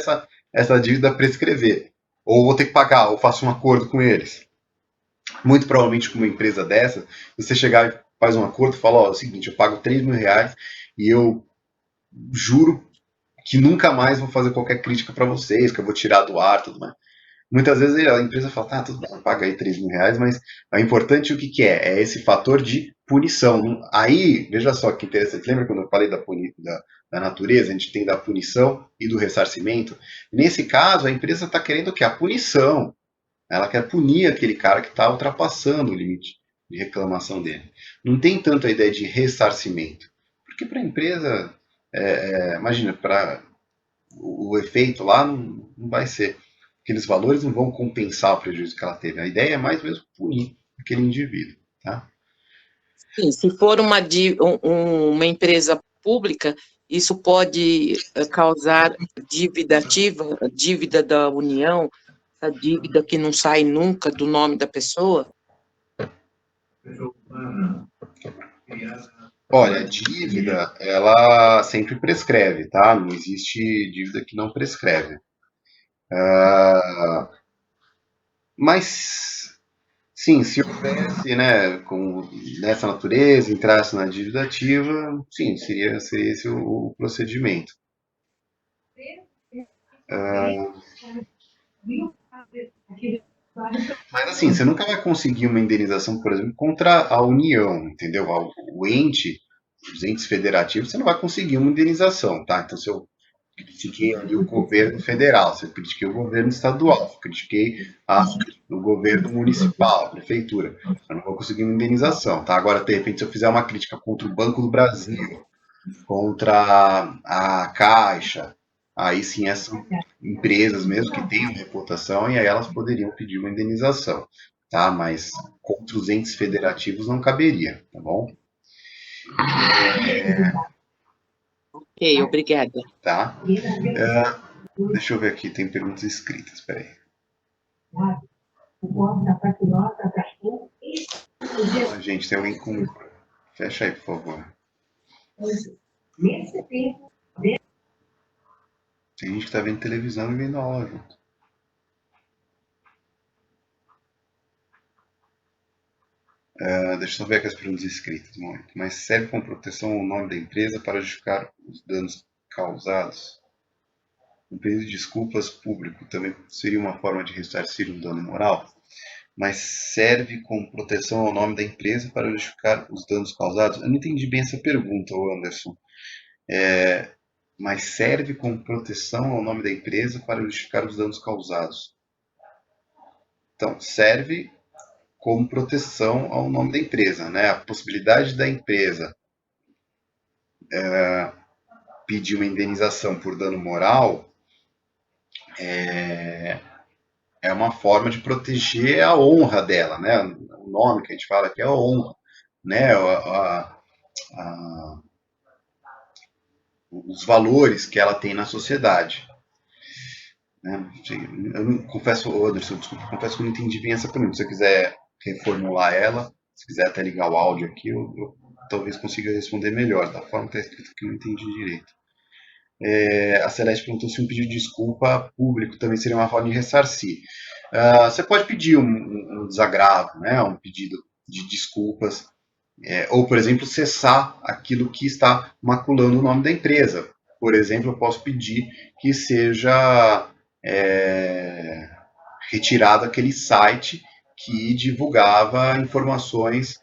essa dívida prescrever. Ou vou ter que pagar, ou faço um acordo com eles. Muito provavelmente com uma empresa dessa, você chegar e faz um acordo e fala, é o seguinte, eu pago 3 mil reais e eu juro que nunca mais vou fazer qualquer crítica para vocês, que eu vou tirar do ar, tudo mais. Muitas vezes a empresa fala, tá, tudo bem, paga aí 3 mil reais, mas o importante o que é? É esse fator de punição. Aí, veja só que interessante, lembra quando eu falei da natureza, a gente tem da punição e do ressarcimento? Nesse caso, a empresa está querendo o quê? A punição. Ela quer punir aquele cara que está ultrapassando o limite de reclamação dele. Não tem tanto a ideia de ressarcimento. Porque para a empresa, imagina, para o efeito lá não vai ser. Aqueles valores não vão compensar o prejuízo que ela teve. A ideia é mais mesmo punir aquele indivíduo. Tá? Sim, se for uma empresa pública, isso pode causar dívida ativa, a dívida da União, a dívida que não sai nunca do nome da pessoa? Olha, a dívida, ela sempre prescreve, tá? Não existe dívida que não prescreve. Mas, sim, se houvesse, né, nessa natureza, entrasse na dívida ativa, sim, seria esse o procedimento. Mas assim, você nunca vai conseguir uma indenização, por exemplo, contra a União, entendeu? O ente, os entes federativos, você não vai conseguir uma indenização, tá? Então, se eu critiquei ali o governo federal, se eu critiquei o governo estadual, se eu critiquei o governo municipal, a prefeitura, eu não vou conseguir uma indenização, tá? Agora, de repente, se eu fizer uma crítica contra o Banco do Brasil, contra a Caixa, aí sim essas empresas mesmo que tenham reputação e aí elas poderiam pedir uma indenização, tá? Mas contra os entes federativos não caberia, tá bom? Ok, obrigada. Tá? Deixa eu ver aqui, tem perguntas escritas, peraí. Gente, tem alguém com... Fecha aí, por favor. Tem gente que tá vendo televisão e vendo aula junto. Deixa eu só ver aqui as perguntas escritas um momento. Mas serve como proteção o nome da empresa para justificar os danos causados? Um pedido de desculpas público também seria uma forma de ressarcir um dano moral? Mas serve como proteção ao nome da empresa para justificar os danos causados? Eu não entendi bem essa pergunta, Anderson. Mas serve como proteção ao nome da empresa para justificar os danos causados? Então, serve como proteção ao nome da empresa, né? A possibilidade da empresa pedir uma indenização por dano moral é uma forma de proteger a honra dela, né? O nome que a gente fala aqui é a honra, né? Os valores que ela tem na sociedade. Né? Eu não, confesso, Anderson, desculpa, confesso que eu não entendi bem essa pergunta. Se você quiser reformular ela, se quiser até ligar o áudio aqui, eu talvez consiga responder melhor. Da forma que está escrito aqui, eu não entendi direito. A Celeste perguntou se um pedido de desculpa público também seria uma forma de ressarcir. Você pode pedir um desagravo, né? Um pedido de desculpas, ou, por exemplo, cessar aquilo que está maculando o nome da empresa. Por exemplo, eu posso pedir que seja retirado aquele site que divulgava informações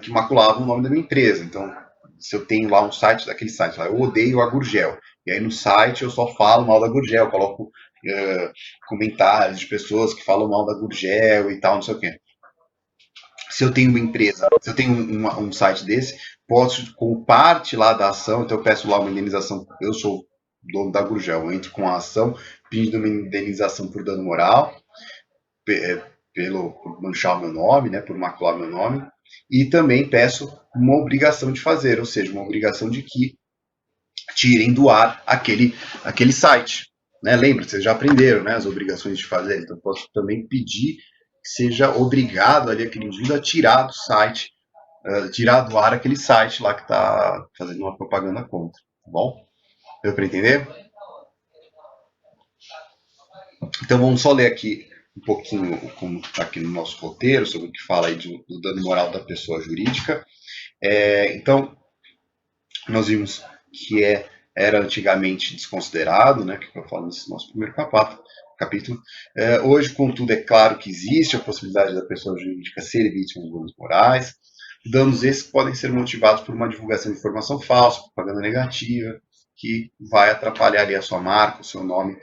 que maculavam o nome da minha empresa. Então, se eu tenho lá um site daquele site, lá, eu odeio a Gurgel, e aí no site eu só falo mal da Gurgel, coloco comentários de pessoas que falam mal da Gurgel e tal, não sei o quê. Se eu tenho uma empresa, se eu tenho um site desse, posso, como parte lá da ação, então eu peço lá uma indenização, eu sou dono da Gurgel, eu entro com a ação pedindo uma indenização por dano moral, por manchar o meu nome, né, por macular o meu nome, e também peço uma obrigação de fazer, ou seja, uma obrigação de que tirem do ar aquele site. Né? Lembra, vocês já aprenderam, né, as obrigações de fazer, então posso também pedir que seja obrigado ali aquele indivíduo a tirar do site, tirar do ar aquele site lá que está fazendo uma propaganda contra, tá bom? Deu para entender? Então vamos só ler aqui um pouquinho como está aqui no nosso roteiro, sobre o que fala aí do dano moral da pessoa jurídica. Então, nós vimos que era antigamente desconsiderado, né, que eu falo nesse nosso primeiro capítulo. Hoje, contudo, é claro que existe a possibilidade da pessoa jurídica ser vítima de danos morais. Danos esses podem ser motivados por uma divulgação de informação falsa, propaganda negativa, que vai atrapalhar ali a sua marca, o seu nome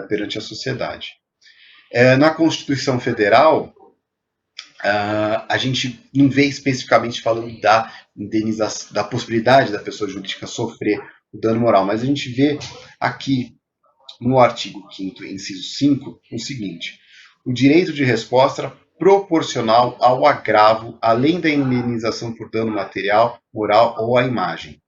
perante a sociedade. Na Constituição Federal, a gente não vê especificamente falando da indenização, da possibilidade da pessoa jurídica sofrer o dano moral, mas a gente vê aqui no artigo 5º, inciso 5, o seguinte: o direito de resposta proporcional ao agravo, além da indenização por dano material, moral ou à imagem.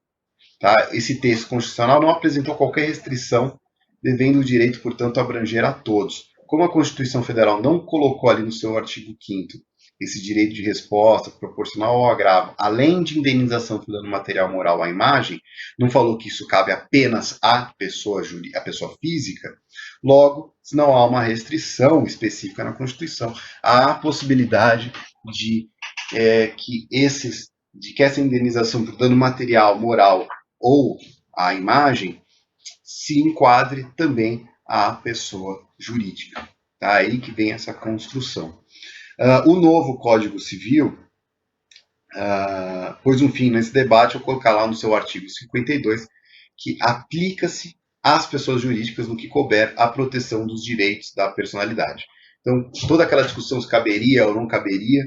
Tá? Esse texto constitucional não apresentou qualquer restrição, devendo o direito, portanto, abranger a todos. Como a Constituição Federal não colocou ali no seu artigo 5º esse direito de resposta proporcional ao agravo, além de indenização por dano material, moral à imagem, não falou que isso cabe apenas à pessoa física, logo, não há uma restrição específica na Constituição, há a possibilidade de que essa indenização por dano material, moral ou à imagem se enquadre também à pessoa jurídica. Tá? Aí que vem essa construção. O novo Código Civil pôs um fim nesse debate ao colocar lá no seu artigo 52 que aplica-se às pessoas jurídicas no que couber a proteção dos direitos da personalidade. Então, toda aquela discussão se caberia ou não caberia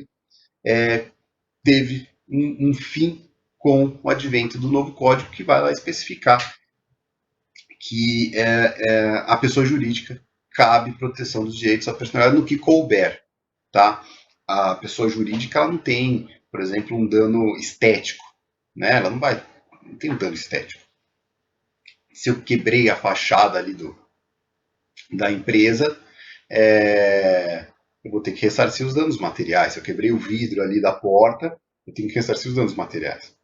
teve um fim com o advento do novo código, que vai lá especificar que a pessoa jurídica cabe proteção dos direitos da personalidade no que couber. Tá? A pessoa jurídica ela não tem, por exemplo, um dano estético. Né? Ela não tem um dano estético. Se eu quebrei a fachada ali da empresa, eu vou ter que ressarcir os danos materiais. Se eu quebrei o vidro ali da porta, eu tenho que ressarcir os danos materiais.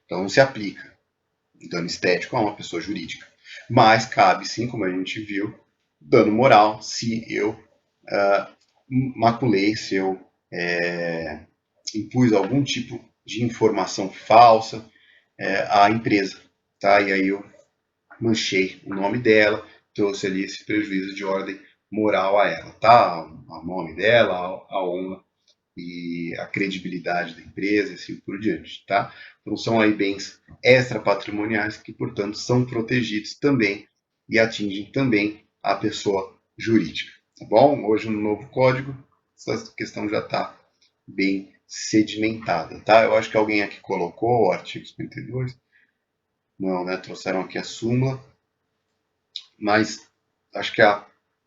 Então não se aplica dano estético a uma pessoa jurídica. Mas cabe sim, como a gente viu, dano moral se eu maculei, se eu impus algum tipo de informação falsa à empresa. Tá? E aí eu manchei o nome dela, trouxe ali esse prejuízo de ordem moral a ela. Tá? O nome dela, a honra e a credibilidade da empresa e assim por diante. Tá? Então são aí bens extrapatrimoniais que, portanto, são protegidos também e atingem também a pessoa jurídica. Tá bom? Hoje no novo código, essa questão já está bem sedimentada. Tá? Eu acho que alguém aqui colocou o artigo 52. Não, né? Trouxeram aqui a súmula. Mas acho que a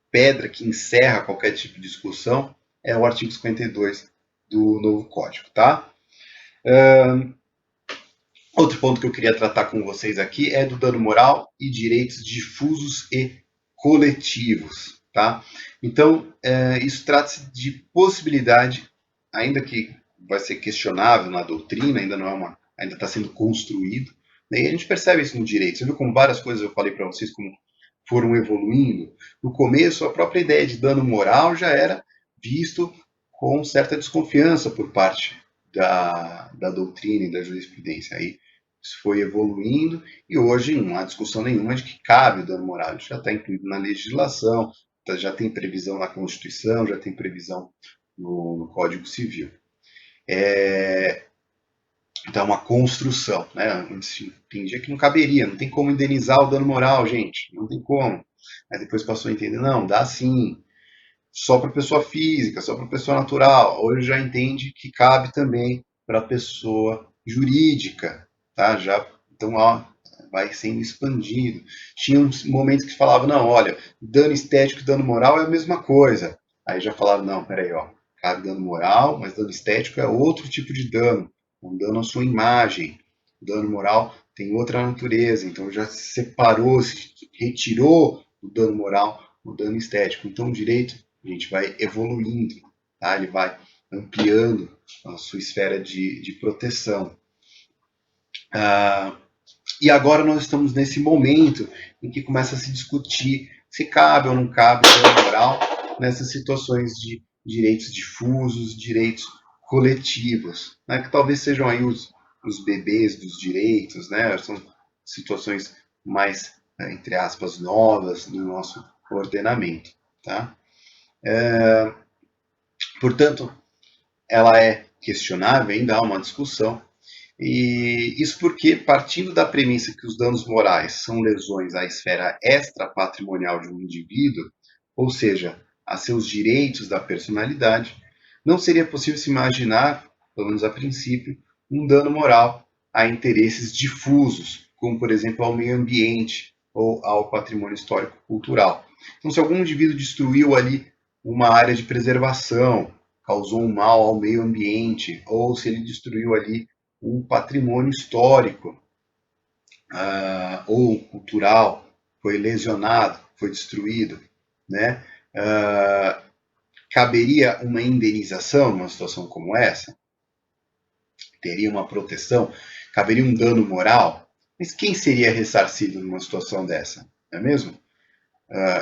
pedra que encerra qualquer tipo de discussão é o artigo 52 do novo código, tá? Outro ponto que eu queria tratar com vocês aqui é do dano moral e direitos difusos e coletivos, tá? Então, isso trata-se de possibilidade, ainda que vai ser questionável na doutrina, ainda está sendo construído, né? E a gente percebe isso no direito. Você viu como várias coisas eu falei para vocês como foram evoluindo? No começo, a própria ideia de dano moral já era visto com certa desconfiança por parte da doutrina e da jurisprudência. Aí isso foi evoluindo e hoje não há discussão nenhuma de que cabe o dano moral. Isso já está incluído na legislação, já tem previsão na Constituição, já tem previsão no Código Civil. Então, uma construção, né? Entendia que não caberia, não tem como indenizar o dano moral, gente, não tem como. Aí depois passou a entender, não, dá sim, só para pessoa física, só para pessoa natural. Hoje já entende que cabe também para pessoa jurídica, tá? Então, vai sendo expandido. Tinha uns momentos que falavam, não, olha, dano estético e dano moral é a mesma coisa. Aí já falaram, não, peraí, cabe dano moral, mas dano estético é outro tipo de dano, um dano à sua imagem. O dano moral tem outra natureza, então já se separou, se retirou o dano moral, o dano estético. Então o direito, a gente vai evoluindo, tá? Ele vai ampliando a sua esfera de proteção. E agora nós estamos nesse momento em que começa a se discutir se cabe ou não cabe dano moral nessas situações de direitos difusos, direitos coletivos, né? Que talvez sejam aí os bebês dos direitos, né? São situações mais, entre aspas, novas no nosso ordenamento, tá? Portanto, ela é questionável, ainda há uma discussão, e isso porque, partindo da premissa que os danos morais são lesões à esfera extrapatrimonial de um indivíduo, ou seja, a seus direitos da personalidade, não seria possível se imaginar, pelo menos a princípio, um dano moral a interesses difusos, como, por exemplo, ao meio ambiente ou ao patrimônio histórico-cultural. Então, se algum indivíduo destruiu ali uma área de preservação, causou um mal ao meio ambiente, ou se ele destruiu ali um patrimônio histórico, ou cultural foi lesionado, foi destruído, né? Caberia uma indenização numa situação como essa? Teria uma proteção? Caberia um dano moral? Mas quem seria ressarcido numa situação dessa? Não é mesmo?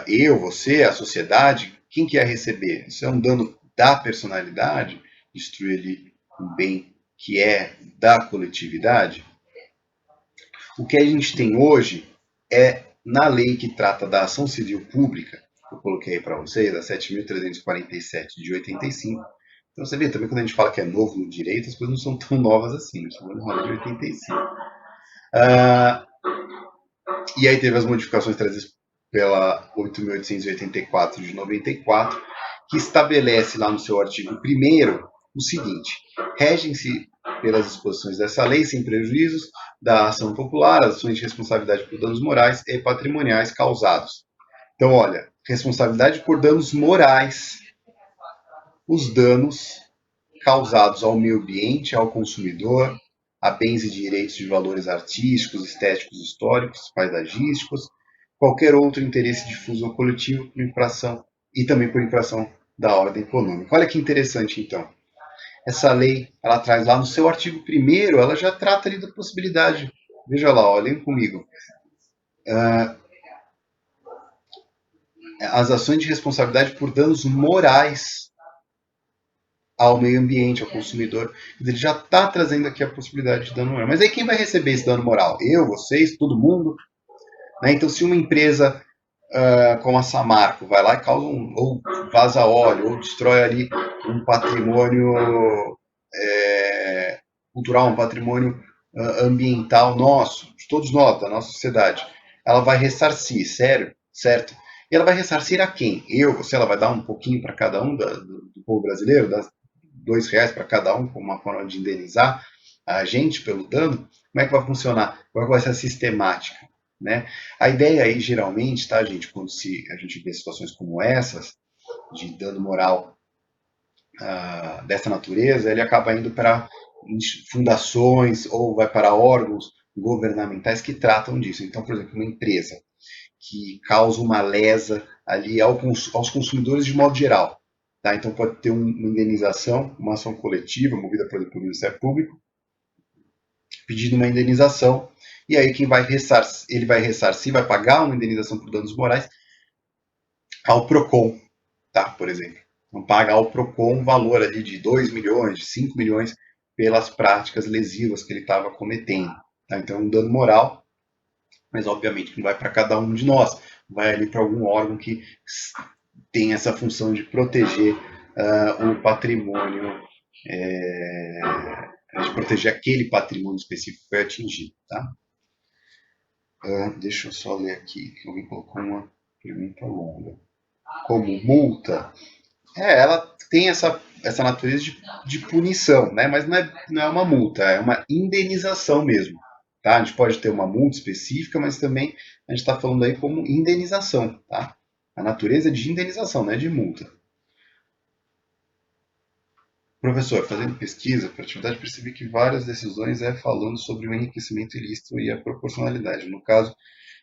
Eu, você, a sociedade, quem que ia receber? Isso é um dano da personalidade? Destruir ali um bem que é da coletividade? O que a gente tem hoje é, na lei que trata da ação civil pública, que eu coloquei para vocês, a 7.347 de 85. Então você vê também quando a gente fala que é novo no direito, as coisas não são tão novas assim, né? Estamos falando de 85. E aí teve as modificações trazidas pela 8.884 de 94, que estabelece lá no seu artigo 1º o seguinte: regem-se pelas disposições dessa lei sem prejuízos da ação popular, as ações de responsabilidade por danos morais e patrimoniais causados. Então, olha, responsabilidade por danos morais, os danos causados ao meio ambiente, ao consumidor, a bens e direitos de valores artísticos, estéticos, históricos, paisagísticos, qualquer outro interesse difuso ou coletivo por infração e também por infração da ordem econômica. Olha que interessante, então. Essa lei, ela traz lá no seu artigo 1º, ela já trata ali da possibilidade. Veja lá, olhem comigo. As ações de responsabilidade por danos morais ao meio ambiente, ao consumidor. Ele já está trazendo aqui a possibilidade de dano moral. Mas aí quem vai receber esse dano moral? Eu, vocês, todo mundo? Né? Então, se uma empresa como a Samarco vai lá e causa ou vaza óleo, ou destrói ali um patrimônio cultural, um patrimônio ambiental nosso, de todos nós, da nossa sociedade, ela vai ressarcir, sério, certo? E ela vai ressarcir a quem? Eu, você, ela vai dar um pouquinho para cada um do povo brasileiro, dar R$ 2 para cada um, como uma forma de indenizar a gente pelo dano. Como é que vai funcionar? Como é que vai ser a sistemática? Né? A ideia aí, geralmente, tá, gente, quando a gente vê situações como essas, de dano moral dessa natureza, ele acaba indo para fundações ou vai para órgãos governamentais que tratam disso. Então, por exemplo, uma empresa que causa uma lesa ali aos consumidores de modo geral. Tá? Então pode ter uma indenização, uma ação coletiva movida por exemplo, pelo Ministério Público, pedindo uma indenização, e aí quem vai ressarcir, ele vai ressarcir, vai pagar uma indenização por danos morais ao PROCON, tá? Por exemplo. Então paga ao PROCON um valor ali de 2 milhões, de 5 milhões pelas práticas lesivas que ele estava cometendo. Tá? Então é um dano moral, mas obviamente não vai para cada um de nós, vai ali para algum órgão que tem essa função de proteger o patrimônio, de proteger aquele patrimônio específico que foi atingido. Tá? Deixa eu só ler aqui, que alguém colocou uma pergunta longa. Como multa, ela tem essa natureza de punição, né? Mas não é uma multa, é uma indenização mesmo. Tá? A gente pode ter uma multa específica, mas também a gente está falando aí como indenização. Tá? A natureza é de indenização, não é de multa. Professor, fazendo pesquisa para atividade, percebi que várias decisões falando sobre o enriquecimento ilícito e a proporcionalidade. No caso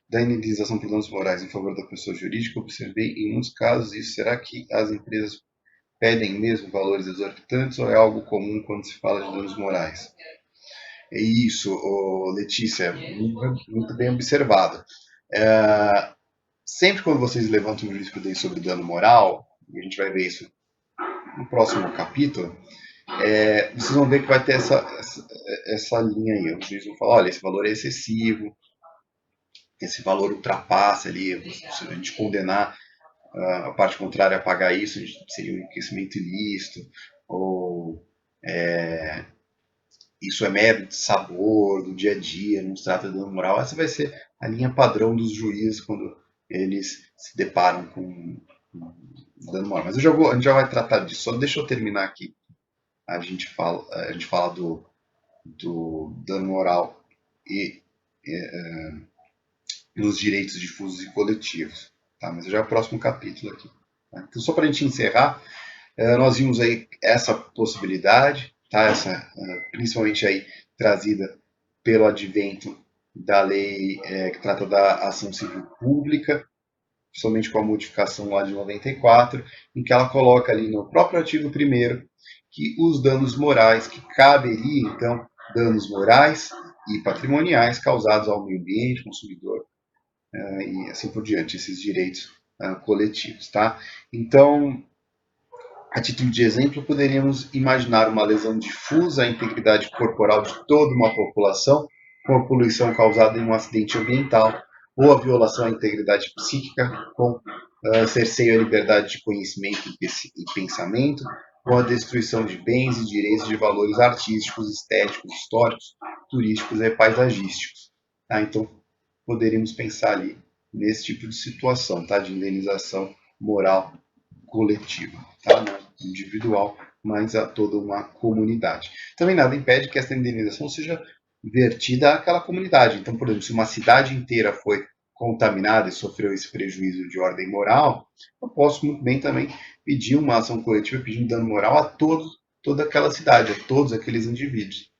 da indenização por danos morais em favor da pessoa jurídica, observei em muitos casos isso. Será que as empresas pedem mesmo valores exorbitantes ou é algo comum quando se fala de danos morais? É isso, Letícia, muito bem observado. Sempre quando vocês levantam jurisprudência sobre dano moral, e a gente vai ver isso no próximo capítulo, vocês vão ver que vai ter essa linha aí. O juiz vai falar, olha, esse valor é excessivo, esse valor ultrapassa ali, se a gente condenar a parte contrária a pagar isso, seria um enriquecimento ilícito, ou isso é mero de sabor, do dia a dia, não se trata de dano moral. Essa vai ser a linha padrão dos juízes quando eles se deparam com dano moral. Mas a gente já vai tratar disso. Só deixa eu terminar aqui. A gente fala do dano moral e nos direitos difusos e coletivos. Tá? Mas já é o próximo capítulo aqui. Tá? Então, só para a gente encerrar, nós vimos aí essa possibilidade, tá? Principalmente aí trazida pelo advento da lei que trata da ação civil pública, somente com a modificação lá de 94, em que ela coloca ali no próprio artigo 1º que os danos morais que caberiam, então, danos morais e patrimoniais causados ao meio ambiente, consumidor e assim por diante, esses direitos coletivos, tá? Então, a título de exemplo, poderíamos imaginar uma lesão difusa à integridade corporal de toda uma população, com a poluição causada em um acidente ambiental, ou a violação à integridade psíquica, com cerceio à liberdade de conhecimento e pensamento, com a destruição de bens e direitos de valores artísticos, estéticos, históricos, turísticos e paisagísticos. Tá? Então, poderíamos pensar ali nesse tipo de situação, tá? De indenização moral coletiva, tá? Não individual, mas a toda uma comunidade. Também nada impede que essa indenização seja vertida àquela comunidade. Então, por exemplo, se uma cidade inteira foi contaminada e sofreu esse prejuízo de ordem moral, eu posso muito bem também pedir uma ação coletiva pedindo dano moral a toda aquela cidade, a todos aqueles indivíduos.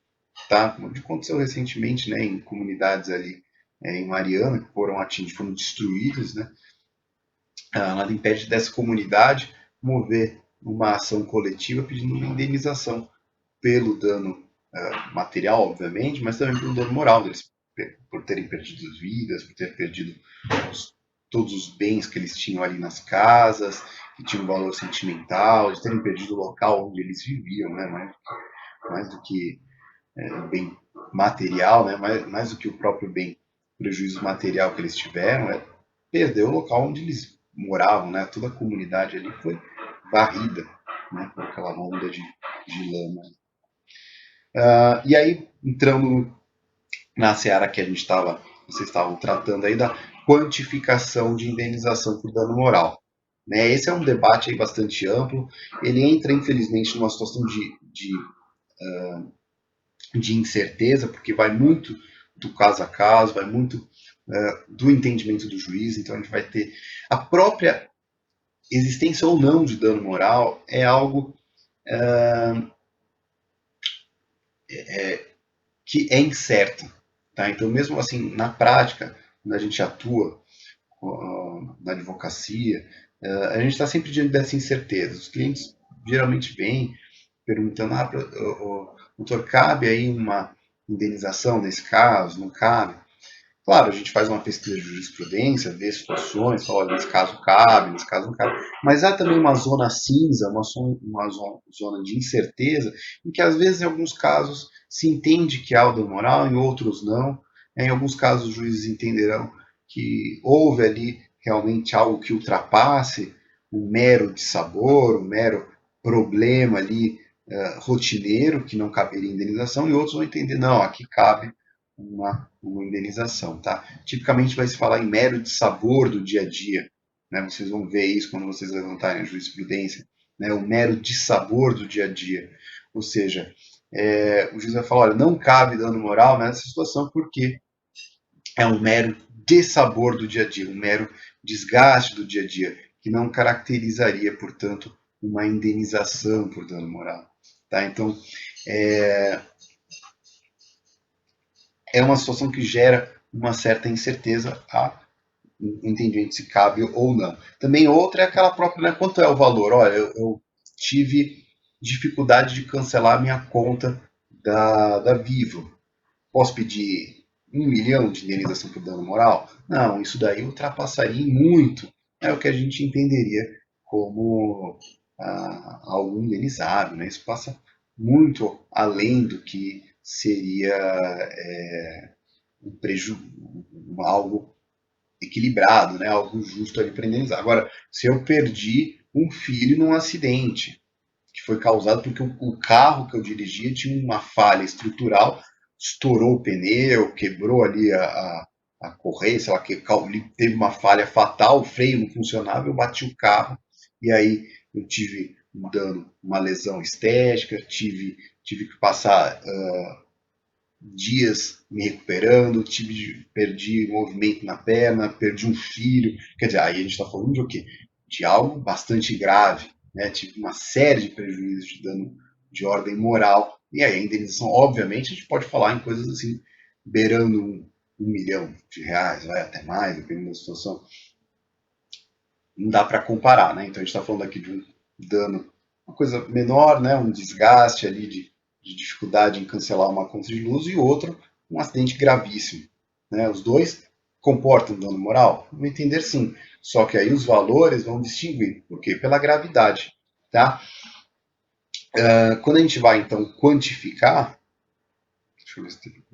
Tá? Como aconteceu recentemente, né, em comunidades ali em Mariana, que foram atingidas, foram destruídas, né? Nada impede dessa comunidade mover uma ação coletiva pedindo uma indenização pelo dano material, obviamente, mas também pelo dano moral deles, por terem perdido as vidas, por terem perdido todos os bens que eles tinham ali nas casas, que tinham um valor sentimental, de terem perdido o local onde eles viviam, né? Mais do que o bem material, né? Mais do que o próprio bem, prejuízo material que eles tiveram, perder o local onde eles moravam, né? Toda a comunidade ali foi varrida, né? Por aquela onda de lama. E aí, entrando na seara que vocês estavam tratando aí da quantificação de indenização por dano moral. Né? Esse é um debate aí bastante amplo. Ele entra, infelizmente, numa situação de incerteza, porque vai muito do caso a caso, vai muito do entendimento do juiz. Então, a gente vai ter a própria existência ou não de dano moral é algo que é incerto. Tá? Então, mesmo assim, na prática, quando a gente atua na advocacia, a gente está sempre diante dessa incerteza. Os clientes geralmente vêm perguntando, doutor, cabe aí uma indenização nesse caso? Não cabe? Claro, a gente faz uma pesquisa de jurisprudência, vê situações, fala, olha, nesse caso cabe, nesse caso não cabe. Mas há também uma zona cinza, uma zona de incerteza, em que às vezes, em alguns casos, se entende que há o dano moral, em outros não. Em alguns casos, os juízes entenderão que houve ali realmente algo que ultrapasse o mero dissabor, o mero problema ali rotineiro, que não caberia indenização, e outros vão entender, não, aqui cabe uma indenização, tá? Tipicamente vai se falar em mero dissabor do dia a dia, né? Vocês vão ver isso quando vocês levantarem a jurisprudência, né? O mero dissabor do dia a dia, ou seja, o juiz vai falar, olha, não cabe dano moral nessa situação porque é um mero dissabor do dia a dia, um mero desgaste do dia a dia, que não caracterizaria, portanto, uma indenização por dano moral, tá? Então, é uma situação que gera uma certa incerteza a entendimento se cabe ou não. Também outra é aquela própria, né, quanto é o valor? Olha, eu tive dificuldade de cancelar minha conta da Vivo. Posso pedir 1 milhão de indenização por dano moral? Não, isso daí ultrapassaria muito. É o que a gente entenderia como algo indenizável. Né? Isso passa muito além do que seria algo equilibrado, né? Algo justo ali para indenizar. Agora, se eu perdi um filho num acidente que foi causado porque o carro que eu dirigia tinha uma falha estrutural, estourou o pneu, quebrou ali a correia, sei lá, teve uma falha fatal, o freio não funcionava, eu bati o carro e aí eu tive um dano, uma lesão estética, tive que passar dias me recuperando, perdi movimento na perna, perdi um filho. Quer dizer, aí a gente está falando de o quê? De algo bastante grave, né? Tive uma série de prejuízos de dano de ordem moral. E aí a indenização, obviamente, a gente pode falar em coisas assim, beirando R$ 1 milhão, vai até mais, dependendo da situação, não dá para comparar, né? Então a gente está falando aqui de um dano, uma coisa menor, né? Um desgaste ali de dificuldade em cancelar uma conta de luz, e outro, um acidente gravíssimo, né? Os dois comportam dano moral? No entender, sim. Só que aí os valores vão distinguir. Por quê? Pela gravidade, tá? Quando a gente vai, então, quantificar, deixa eu ver se tem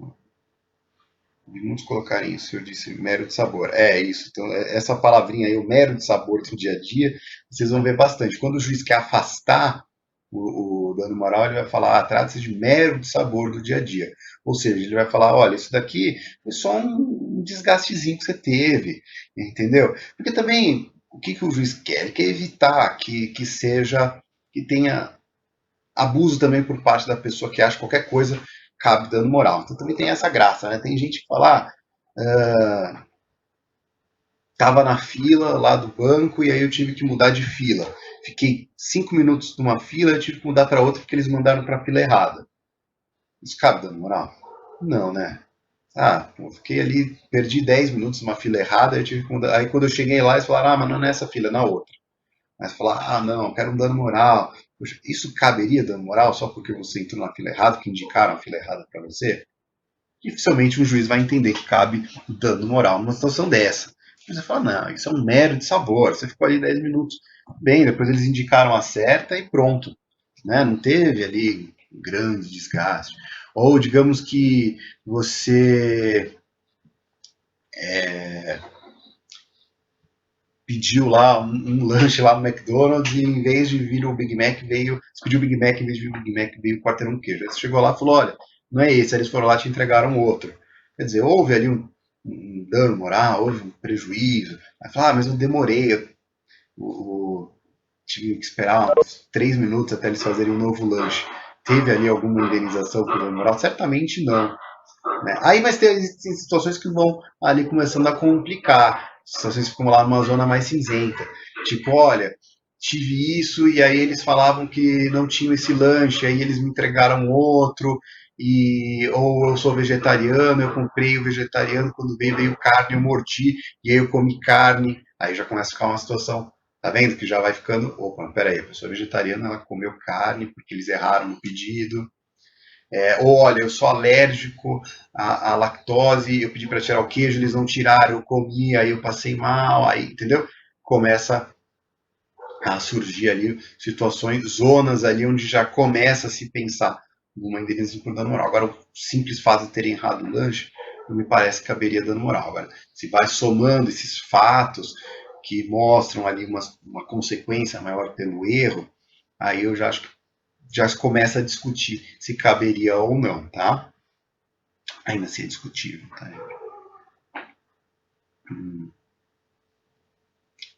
muitos colocarem isso, eu disse mero de sabor. É isso. Então, essa palavrinha aí, o mero de sabor do dia a dia, vocês vão ver bastante. Quando o juiz quer afastar o dano moral, ele vai falar, trata-se de mero de sabor do dia a dia. Ou seja, ele vai falar, olha, isso daqui foi só um desgastezinho que você teve, entendeu? Porque também, o que o juiz quer? Ele quer evitar que seja, que tenha abuso também por parte da pessoa que acha que qualquer coisa cabe dano moral. Então também tem essa graça, né? Tem gente que fala, estava na fila lá do banco e aí eu tive que mudar de fila. Fiquei 5 minutos numa fila e tive que mudar para outra porque eles mandaram para a fila errada. Isso cabe dano moral? Não, né? Fiquei ali, perdi 10 minutos numa fila errada, eu tive que mudar. Aí quando eu cheguei lá, eles falaram, mas não é nessa fila, é na outra. Mas falar, não, quero um dano moral. Poxa, isso caberia dano moral só porque você entrou na fila errada, que indicaram a fila errada para você? Dificilmente um juiz vai entender que cabe dano moral numa situação dessa. Mas você fala, não, isso é um mero de sabor. Você ficou ali 10 minutos. Bem, depois eles indicaram a certa e pronto. Né? Não teve ali um grande desgaste. Ou digamos que você pediu lá um lanche lá no McDonald's e em vez de vir o Big Mac, veio. Você pediu o Big Mac, em vez de vir o Big Mac, veio o quarteirão queijo. Aí você chegou lá e falou: olha, não é esse. Aí eles foram lá e te entregaram outro. Quer dizer, houve ali um dano moral, houve um prejuízo. Aí fala, mas eu demorei, tive que esperar uns 3 minutos até eles fazerem um novo lanche. Teve ali alguma indenização por dano moral? Certamente não. Né? Aí, mas tem situações que vão ali começando a complicar, situações que ficam lá numa zona mais cinzenta. Tipo, olha, tive isso e aí eles falavam que não tinham esse lanche, aí eles me entregaram outro, ou eu sou vegetariano, eu comprei o vegetariano, quando veio carne, eu mordi, e aí eu comi carne, aí já começa a ficar uma situação, tá vendo? Que já vai ficando, opa, peraí, a pessoa vegetariana, ela comeu carne porque eles erraram no pedido, ou olha, eu sou alérgico à lactose, eu pedi para tirar o queijo, eles não tiraram, eu comi, aí eu passei mal, aí, entendeu? Começa a surgir ali situações, zonas ali onde já começa a se pensar numa indenização por dano moral. Agora, o simples fato de terem errado o lanche, não me parece que caberia dano moral. Agora, se vai somando esses fatos que mostram ali uma consequência maior pelo erro, aí eu já acho que já se começa a discutir se caberia ou não, tá? Ainda assim é discutível, tá?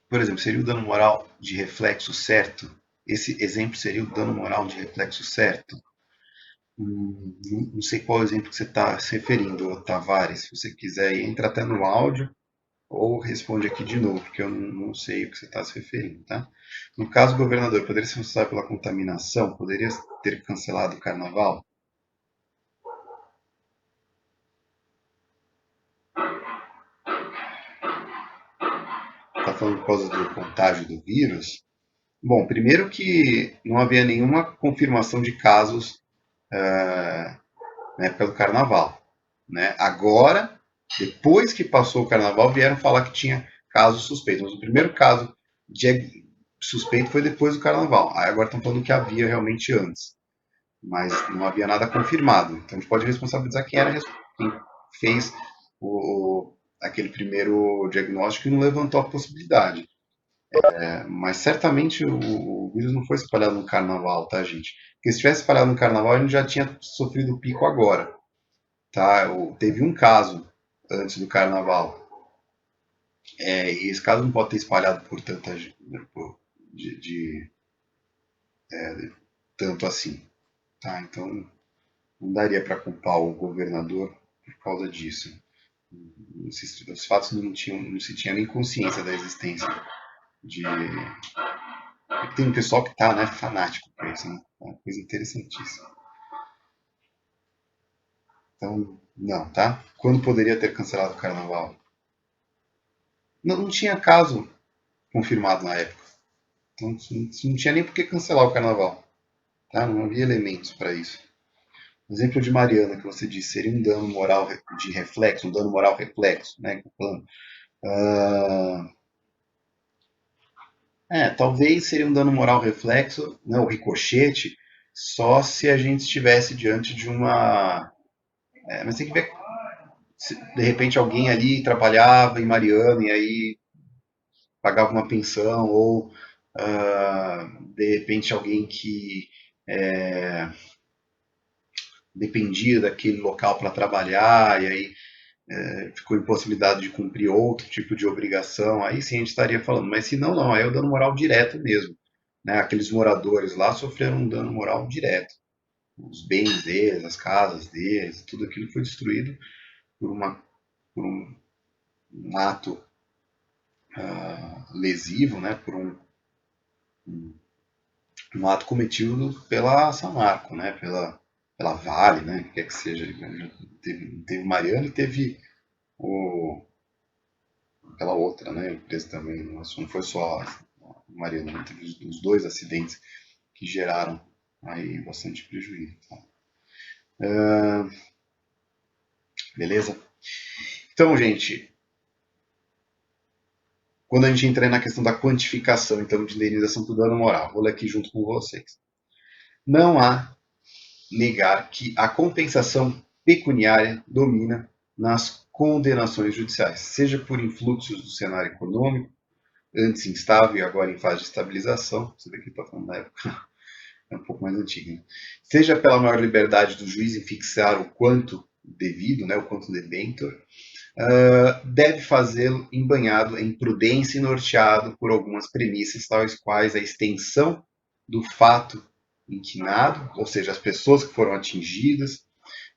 Por exemplo, seria o dano moral de reflexo certo? Esse exemplo seria o dano moral de reflexo certo? Não sei qual exemplo que você está se referindo, Tavares. Se você quiser, entra até no áudio ou responde aqui de novo, porque eu não sei o que você está se referindo, tá? No caso, o governador poderia ser responsável pela contaminação? Poderia ter cancelado o carnaval? Está falando por causa do contágio do vírus? Bom, primeiro que não havia nenhuma confirmação de casos na época do carnaval. Né? Agora, depois que passou o carnaval, vieram falar que tinha casos suspeitos. Mas o primeiro caso de suspeito foi depois do carnaval. Aí agora estão falando que havia realmente antes. Mas não havia nada confirmado. Então a gente pode responsabilizar quem fez aquele primeiro diagnóstico e não levantou a possibilidade. Mas certamente o vírus não foi espalhado no carnaval, tá, gente? Porque se tivesse espalhado no carnaval, ele já tinha sofrido o pico agora, tá? Teve um caso antes do carnaval. E esse caso não pode ter espalhado por tanta gente, tanto assim, tá? Então não daria para culpar o governador por causa disso. Os fatos não se tinha nem consciência da existência de. Tem um pessoal que tá, né, fanático por isso, né? É uma coisa interessantíssima. Então, não, tá? Quando poderia ter cancelado o carnaval? Não tinha caso confirmado na época. Então, não tinha nem por que cancelar o carnaval. Tá? Não havia elementos para isso. O exemplo de Mariana, que você disse, seria um dano moral de reflexo, um dano moral reflexo, né? Talvez seria um dano moral reflexo, né, o ricochete, só se a gente estivesse diante de uma. Mas tem que ver se de repente alguém ali trabalhava em Mariana e aí pagava uma pensão, ou de repente alguém que dependia daquele local para trabalhar e aí ficou impossibilidade de cumprir outro tipo de obrigação, aí sim a gente estaria falando. Mas se não, não, aí é o dano moral direto mesmo. Né? Aqueles moradores lá sofreram um dano moral direto. Os bens deles, as casas deles, tudo aquilo foi destruído por, por um ato lesivo, né? Por um ato cometido pela Samarco, né? Pela Vale, né? Que quer que seja. Teve Mariana e teve aquela outra, né? Empresa também. Não foi só a Mariana, né? Teve os dois acidentes que geraram aí bastante prejuízo. Tá? Beleza? Então, gente, quando a gente entrar na questão da quantificação, então, de indenização por dano moral, vou ler aqui junto com vocês. Não há negar que a compensação pecuniária domina nas condenações judiciais, seja por influxos do cenário econômico, antes instável e agora em fase de estabilização, isso daqui está falando da época é um pouco mais antiga, né? Seja pela maior liberdade do juiz em fixar o quanto devido, né, o quanto debentor, deve fazê-lo embanhado em prudência e norteado por algumas premissas, tais quais a extensão do fato inquinado, ou seja, as pessoas que foram atingidas,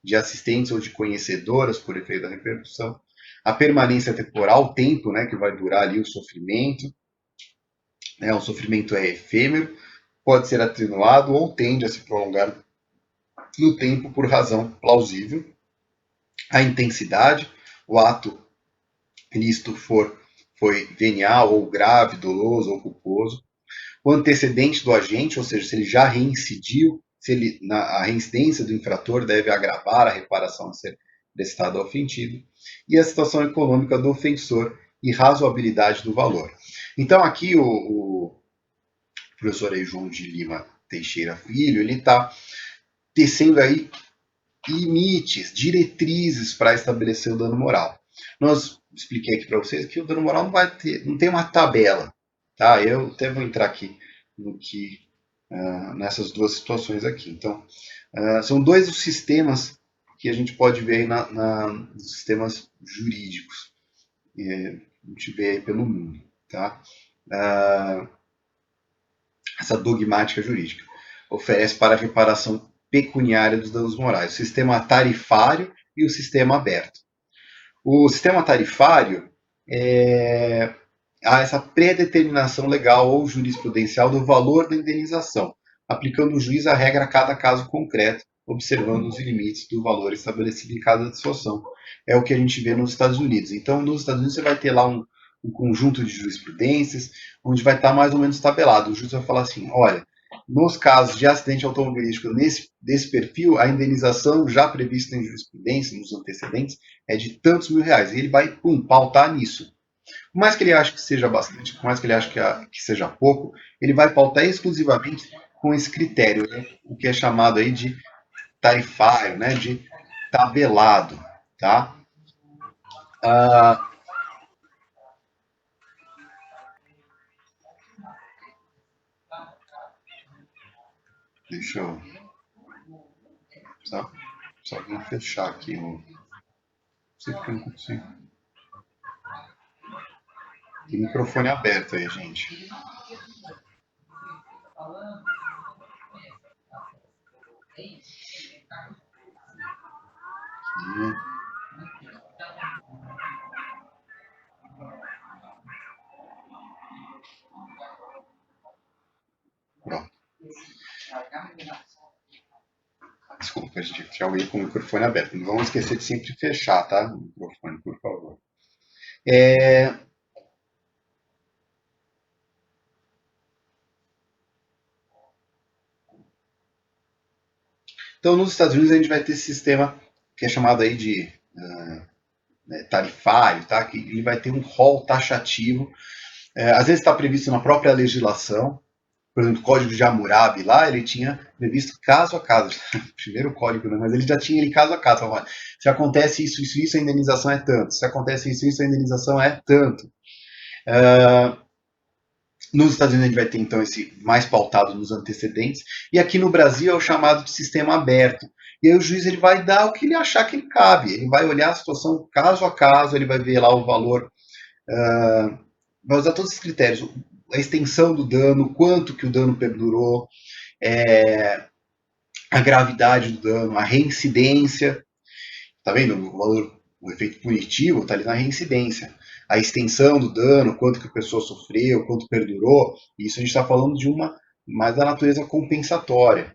de assistentes ou de conhecedoras por efeito da repercussão, a permanência temporal, o tempo, né, que vai durar ali o sofrimento, né, o sofrimento é efêmero, pode ser atenuado ou tende a se prolongar no tempo por razão plausível, a intensidade, o ato ilícito foi venial ou grave, doloso ou culposo, o antecedente do agente, ou seja, se ele já reincidiu, se ele, a reincidência do infrator deve agravar a reparação a ser prestada ao ofendido, e a situação econômica do ofensor e razoabilidade do valor. Então aqui o professor aí, João de Lima Teixeira Filho, ele está tecendo aí limites, diretrizes para estabelecer o dano moral. Nós expliquei aqui para vocês que o dano moral não tem uma tabela, tá? Eu até vou entrar aqui no que nessas duas situações aqui. Então, são dois os sistemas que a gente pode ver aí nos sistemas jurídicos. A gente vê aí pelo mundo, tá? Essa dogmática jurídica oferece para a reparação pecuniária dos danos morais, o sistema tarifário e o sistema aberto. O sistema tarifário há essa predeterminação legal ou jurisprudencial do valor da indenização, aplicando o juiz a regra a cada caso concreto, observando os limites do valor estabelecido em cada situação. É o que a gente vê nos Estados Unidos. Então, nos Estados Unidos, você vai ter lá um conjunto de jurisprudências, onde vai estar mais ou menos tabelado. O juiz vai falar assim: olha, nos casos de acidente automobilístico desse perfil, a indenização já prevista em jurisprudência, nos antecedentes, é de tantos mil reais. E ele vai, pautar nisso. Por mais que ele ache que seja bastante, por mais que ele ache que seja pouco, ele vai pautar exclusivamente com esse critério, né? O que é chamado aí de tarifário, né? De tabelado, tá? Deixa eu só vou fechar aqui o. Não sei porque eu não consigo. Tem microfone aberto aí, gente. Pronto. Desculpa, gente. Tinha alguém com o microfone aberto. Não vamos esquecer de sempre fechar, tá? O microfone, por favor. Então, nos Estados Unidos, a gente vai ter esse sistema que é chamado aí de tarifário, tá? Que ele vai ter um rol taxativo. Às vezes está previsto na própria legislação. Por exemplo, o Código de Hammurabi lá, ele tinha previsto caso a caso. Primeiro código, né? Mas ele já tinha ele caso a caso. Falava, se acontece isso, isso, isso, a indenização é tanto. Se acontece isso, isso, a indenização é tanto. Nos Estados Unidos a gente vai ter, então, esse mais pautado nos antecedentes. E aqui no Brasil é o chamado de sistema aberto. E aí o juiz ele vai dar o que ele achar que ele cabe. Ele vai olhar a situação caso a caso, ele vai ver lá o valor, vai usar todos os critérios. A extensão do dano, quanto que o dano perdurou, a gravidade do dano, a reincidência. Tá vendo? O valor, o efeito punitivo está ali na reincidência. A extensão do dano, quanto que a pessoa sofreu, quanto perdurou. Isso a gente está falando de uma mais da natureza compensatória.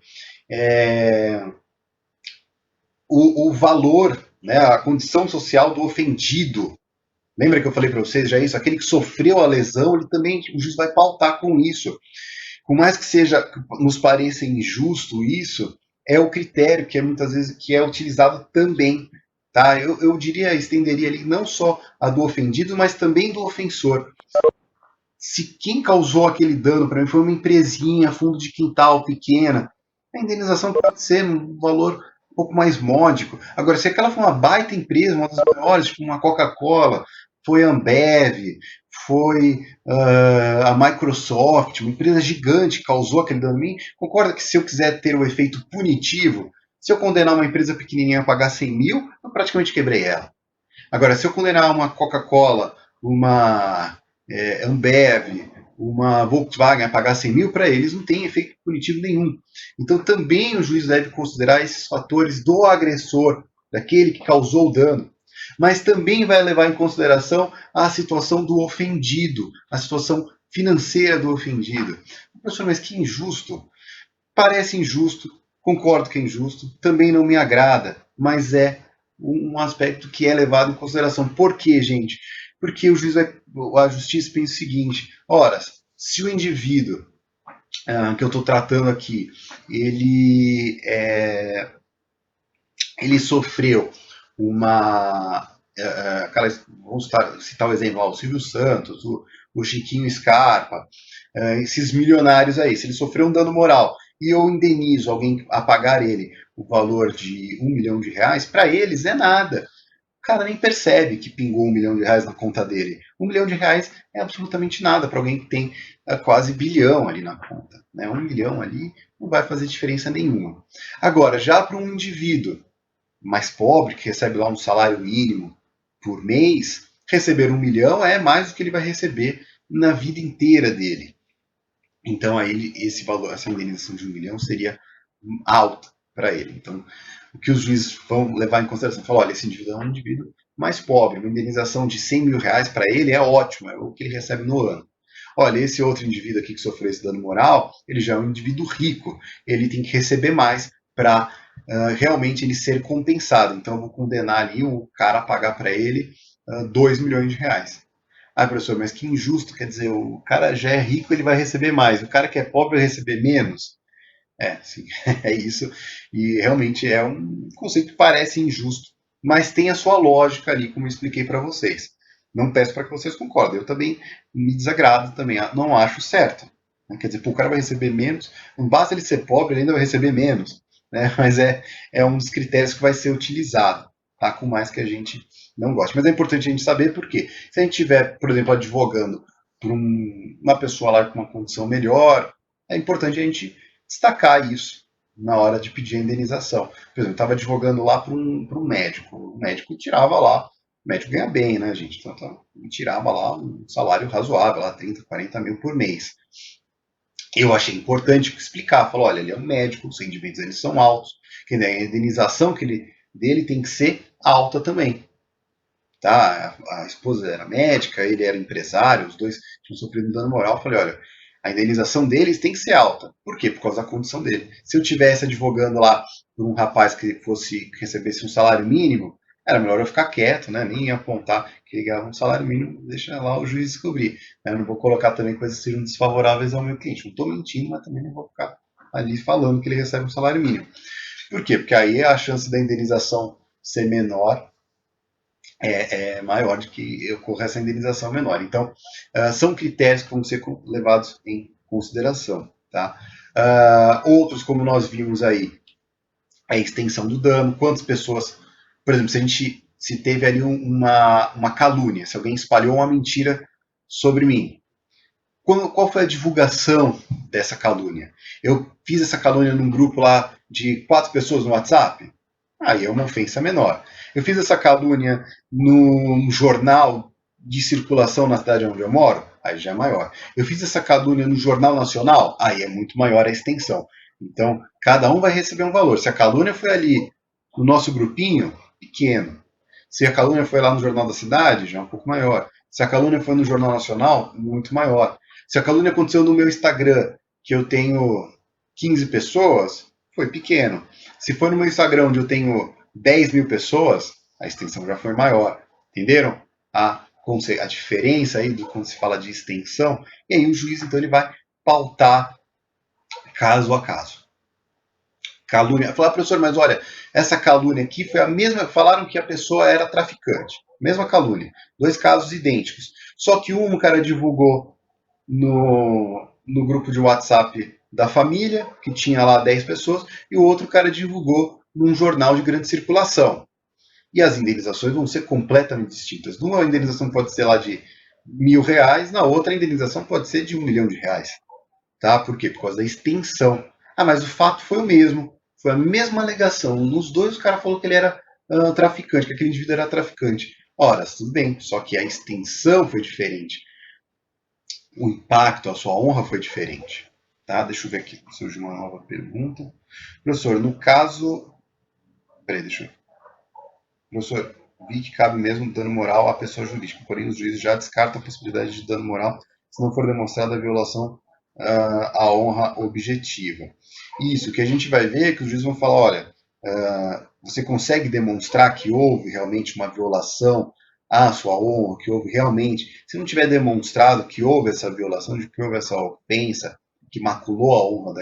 O valor, né, a condição social do ofendido. Lembra que eu falei para vocês já isso? Aquele que sofreu a lesão, ele também, o juiz vai pautar com isso. Por mais que seja, nos pareça injusto isso, é o critério que muitas vezes que é utilizado também. Tá? Eu diria, estenderia ali não só a do ofendido, mas também do ofensor. Se quem causou aquele dano para mim foi uma empresinha, fundo de quintal pequena, a indenização pode ser um valor um pouco mais módico. Agora, se aquela foi uma baita empresa, uma das maiores, tipo uma Coca-Cola, foi a Ambev, foi a Microsoft, uma empresa gigante que causou aquele dano em mim, concorda que se eu quiser ter o efeito punitivo, se eu condenar uma empresa pequenininha a pagar 100 mil, eu praticamente quebrei ela. Agora, se eu condenar uma Coca-Cola, uma Ambev, uma Volkswagen a pagar 100 mil, para eles não tem efeito punitivo nenhum. Então, também o juiz deve considerar esses fatores do agressor, daquele que causou o dano. Mas também vai levar em consideração a situação do ofendido, a situação financeira do ofendido. Professor, mas que injusto. Parece injusto, concordo que é injusto, também não me agrada, mas é um aspecto que é levado em consideração. Por quê, gente? Porque o juiz a justiça pensa o seguinte: ora, se o indivíduo que eu estou tratando aqui, ele sofreu uma vamos citar o exemplo, o Silvio Santos, o Chiquinho Scarpa, esses milionários aí, se ele sofreu um dano moral e eu indenizo alguém a pagar ele o valor de R$1 milhão, para eles é nada. O cara nem percebe que pingou R$1 milhão na conta dele. R$1 milhão é absolutamente nada para alguém que tem quase bilhão ali na conta. Né? 1 milhão ali não vai fazer diferença nenhuma. Agora, já para um indivíduo mais pobre, que recebe lá um salário mínimo por mês, receber 1 milhão é mais do que ele vai receber na vida inteira dele. Então, aí, esse valor, essa indenização de 1 milhão seria alta para ele. Então, o que os juízes vão levar em consideração? Falar, olha, esse indivíduo é um indivíduo mais pobre, uma indenização de 100 mil reais para ele é ótimo, é o que ele recebe no ano. Olha, esse outro indivíduo aqui que sofreu esse dano moral, ele já é um indivíduo rico, ele tem que receber mais para realmente ele ser compensado. Então, eu vou condenar ali o cara a pagar para ele R$2 milhões. Ah, professor, mas que injusto, quer dizer, o cara já é rico, ele vai receber mais, o cara que é pobre vai receber menos. Sim, é isso. E realmente é um conceito que parece injusto, mas tem a sua lógica ali, como eu expliquei para vocês. Não peço para que vocês concordem. Eu também me desagrado, também não acho certo. Quer dizer, o cara vai receber menos, não basta ele ser pobre, ele ainda vai receber menos. Né? Mas é um dos critérios que vai ser utilizado, tá? Com mais que a gente não goste. Mas é importante a gente saber por quê. Se a gente tiver, por exemplo, advogando por uma pessoa lá com uma condição melhor, é importante a gente destacar isso na hora de pedir a indenização. Por exemplo, eu estava advogando lá para um médico. O médico tirava lá, o médico ganha bem, né, gente? Então, tirava lá um salário razoável, lá 30, 40 mil por mês. Eu achei importante explicar, falou, olha, ele é um médico, os rendimentos eles são altos, que a indenização dele tem que ser alta também. Tá? A esposa era médica, ele era empresário, os dois tinham sofrido um dano moral. Eu falei, olha, A indenização deles tem que ser alta. Por quê? Por causa da condição dele. Se eu tivesse advogando lá por um rapaz que recebesse um salário mínimo, era melhor eu ficar quieto, né? Nem apontar que ele ganhava um salário mínimo, deixa lá o juiz descobrir. Eu não vou colocar também coisas que sejam desfavoráveis ao meu cliente. Não estou mentindo, mas também não vou ficar ali falando que ele recebe um salário mínimo. Por quê? Porque aí a chance da indenização ser menor é maior de que ocorra essa indenização menor. Então, são critérios que vão ser levados em consideração. Tá? Outros, como nós vimos aí, a extensão do dano, quantas pessoas, por exemplo, se teve ali uma calúnia, se alguém espalhou uma mentira sobre mim, qual foi a divulgação dessa calúnia? Eu fiz essa calúnia num grupo lá de 4 pessoas no WhatsApp? Aí é uma ofensa menor. Eu fiz essa calúnia num jornal de circulação na cidade onde eu moro? Aí já é maior. Eu fiz essa calúnia no Jornal Nacional? Aí é muito maior a extensão. Então, cada um vai receber um valor. Se a calúnia foi ali no nosso grupinho, pequeno. Se a calúnia foi lá no Jornal da Cidade, já é um pouco maior. Se a calúnia foi no Jornal Nacional, muito maior. Se a calúnia aconteceu no meu Instagram, que eu tenho 15 pessoas, foi pequeno. Se for no meu Instagram, onde eu tenho 10 mil pessoas, a extensão já foi maior. Entenderam? A diferença aí do quando se fala de extensão. E aí o juiz, então, ele vai pautar caso a caso. Calúnia. Falar, professor, mas olha, essa calúnia aqui foi a mesma. Falaram que a pessoa era traficante. Mesma calúnia. 2 casos idênticos. Só que um cara divulgou no grupo de WhatsApp da família, que tinha lá 10 pessoas, e o outro cara divulgou num jornal de grande circulação. E as indenizações vão ser completamente distintas. Numa indenização pode ser lá de R$ 1.000, na outra a indenização pode ser de R$ 1.000,000. Tá? Por quê? Por causa da extensão. Ah, mas o fato foi o mesmo. Foi a mesma alegação. Nos dois o cara falou que ele era traficante, que aquele indivíduo era traficante. Ora, tudo bem, só que a extensão foi diferente. O impacto, a sua honra foi diferente. Tá? Deixa eu ver aqui, surgiu uma nova pergunta. Professor, no caso... Peraí, deixa eu... Professor, vi que cabe mesmo dano moral à pessoa jurídica, porém os juízes já descartam a possibilidade de dano moral se não for demonstrada a violação à honra objetiva. Isso, o que a gente vai ver é que os juízes vão falar, olha, você consegue demonstrar que houve realmente uma violação à sua honra, que houve realmente, se não tiver demonstrado que houve essa violação, de que houve essa ofensa, que maculou a honra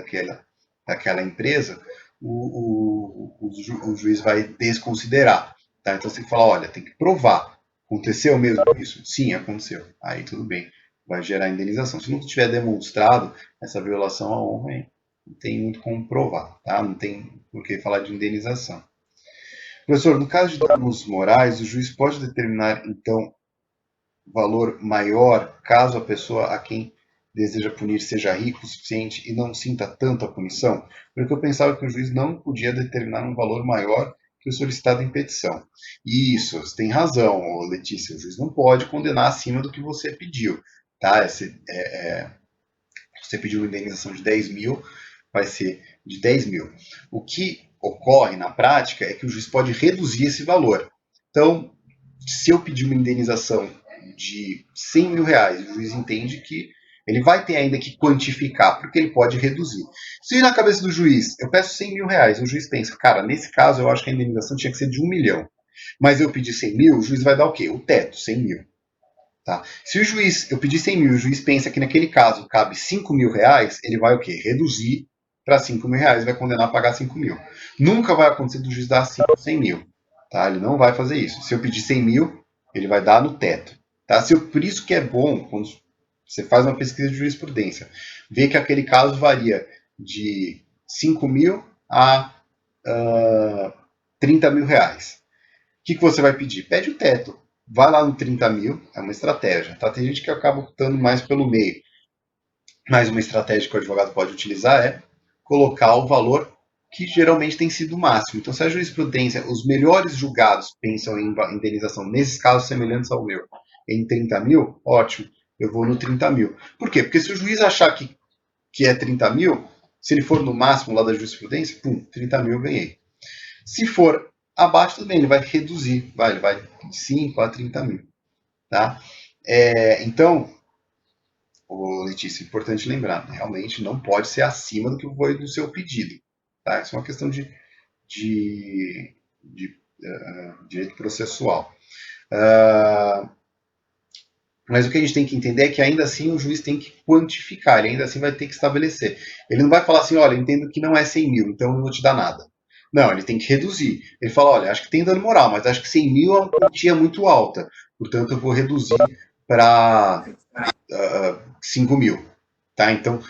daquela empresa, o juiz vai desconsiderar. Tá? Então você tem que falar, olha, tem que provar. Aconteceu mesmo isso? Sim, aconteceu. Aí tudo bem, vai gerar indenização. Se não tiver demonstrado essa violação à honra, hein, não tem muito como provar, tá? Não tem por que falar de indenização. Professor, no caso de danos morais, o juiz pode determinar, então, valor maior caso a pessoa a quem deseja punir seja rico o suficiente e não sinta tanto a punição? Porque eu pensava que o juiz não podia determinar um valor maior que o solicitado em petição. Isso, você tem razão, Letícia, o juiz não pode condenar acima do que você pediu. Tá? Você pediu uma indenização de 10 mil, vai ser de 10 mil. O que ocorre na prática é que o juiz pode reduzir esse valor. Então, se eu pedir uma indenização de 100 mil reais, o juiz entende que ele vai ter ainda que quantificar, porque ele pode reduzir. Se na cabeça do juiz eu peço 100 mil reais, o juiz pensa, cara, nesse caso eu acho que a indenização tinha que ser de 1 milhão. Mas eu pedi 100 mil, o juiz vai dar o quê? O teto, 100 mil. Tá? Se o juiz, eu pedir 100 mil, o juiz pensa que naquele caso cabe 5 mil reais, ele vai o quê? Reduzir para 5 mil reais, vai condenar a pagar 5 mil. Nunca vai acontecer do juiz dar 100 mil. Tá? Ele não vai fazer isso. Se eu pedir 100 mil, ele vai dar no teto. Tá? Por isso que é bom, quando você faz uma pesquisa de jurisprudência, ver que aquele caso varia de 5 mil a 30 mil reais. O que você vai pedir? Pede o teto. Vai lá no 30 mil, é uma estratégia. Tá? Tem gente que acaba optando mais pelo meio. Mas uma estratégia que o advogado pode utilizar é colocar o valor que geralmente tem sido o máximo. Então, se a jurisprudência, os melhores julgados pensam em indenização nesses casos semelhantes ao meu, em 30 mil, ótimo, eu vou no 30 mil. Por quê? Porque se o juiz achar que é 30 mil, se ele for no máximo lá da jurisprudência, pum, 30 mil eu ganhei. Se for abaixo, tudo bem, ele vai reduzir, ele vai de 5 a 30 mil. Tá? Então, Letícia, importante lembrar, realmente não pode ser acima do que foi do seu pedido. Tá? Isso é uma questão de direito processual. Mas o que a gente tem que entender é que ainda assim o juiz tem que quantificar, ele ainda assim vai ter que estabelecer. Ele não vai falar assim, olha, entendo que não é 100 mil, então eu não vou te dar nada. Não, ele tem que reduzir. Ele fala, olha, acho que tem dano moral, mas acho que 100 mil é uma quantia muito alta, portanto eu vou reduzir para 5 mil. Tá? Então,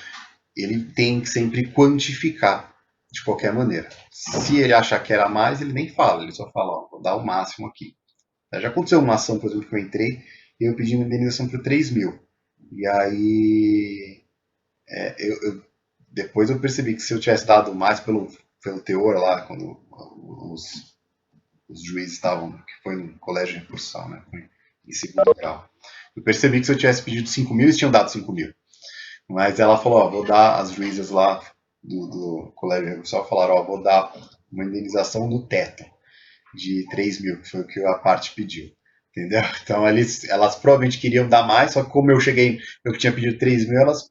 ele tem que sempre quantificar de qualquer maneira. Se ele achar que era mais, ele nem fala, ele só fala, ó, vou dar o máximo aqui. Já aconteceu uma ação, por exemplo, que eu entrei e eu pedi uma indenização por 3 mil. E aí, depois eu percebi que se eu tivesse dado mais pelo teor lá, quando os juízes estavam, que foi no colégio de recursal, né, foi em segundo grau, eu percebi que se eu tivesse pedido 5 mil, eles tinham dado 5 mil. Mas ela falou, ó, vou dar, as juízas lá do colégio de recursal falaram, ó, vou dar uma indenização no teto de 3 mil, que foi o que a parte pediu. Entendeu? Então elas provavelmente queriam dar mais, só que como eu cheguei, eu tinha pedido 3 mil, elas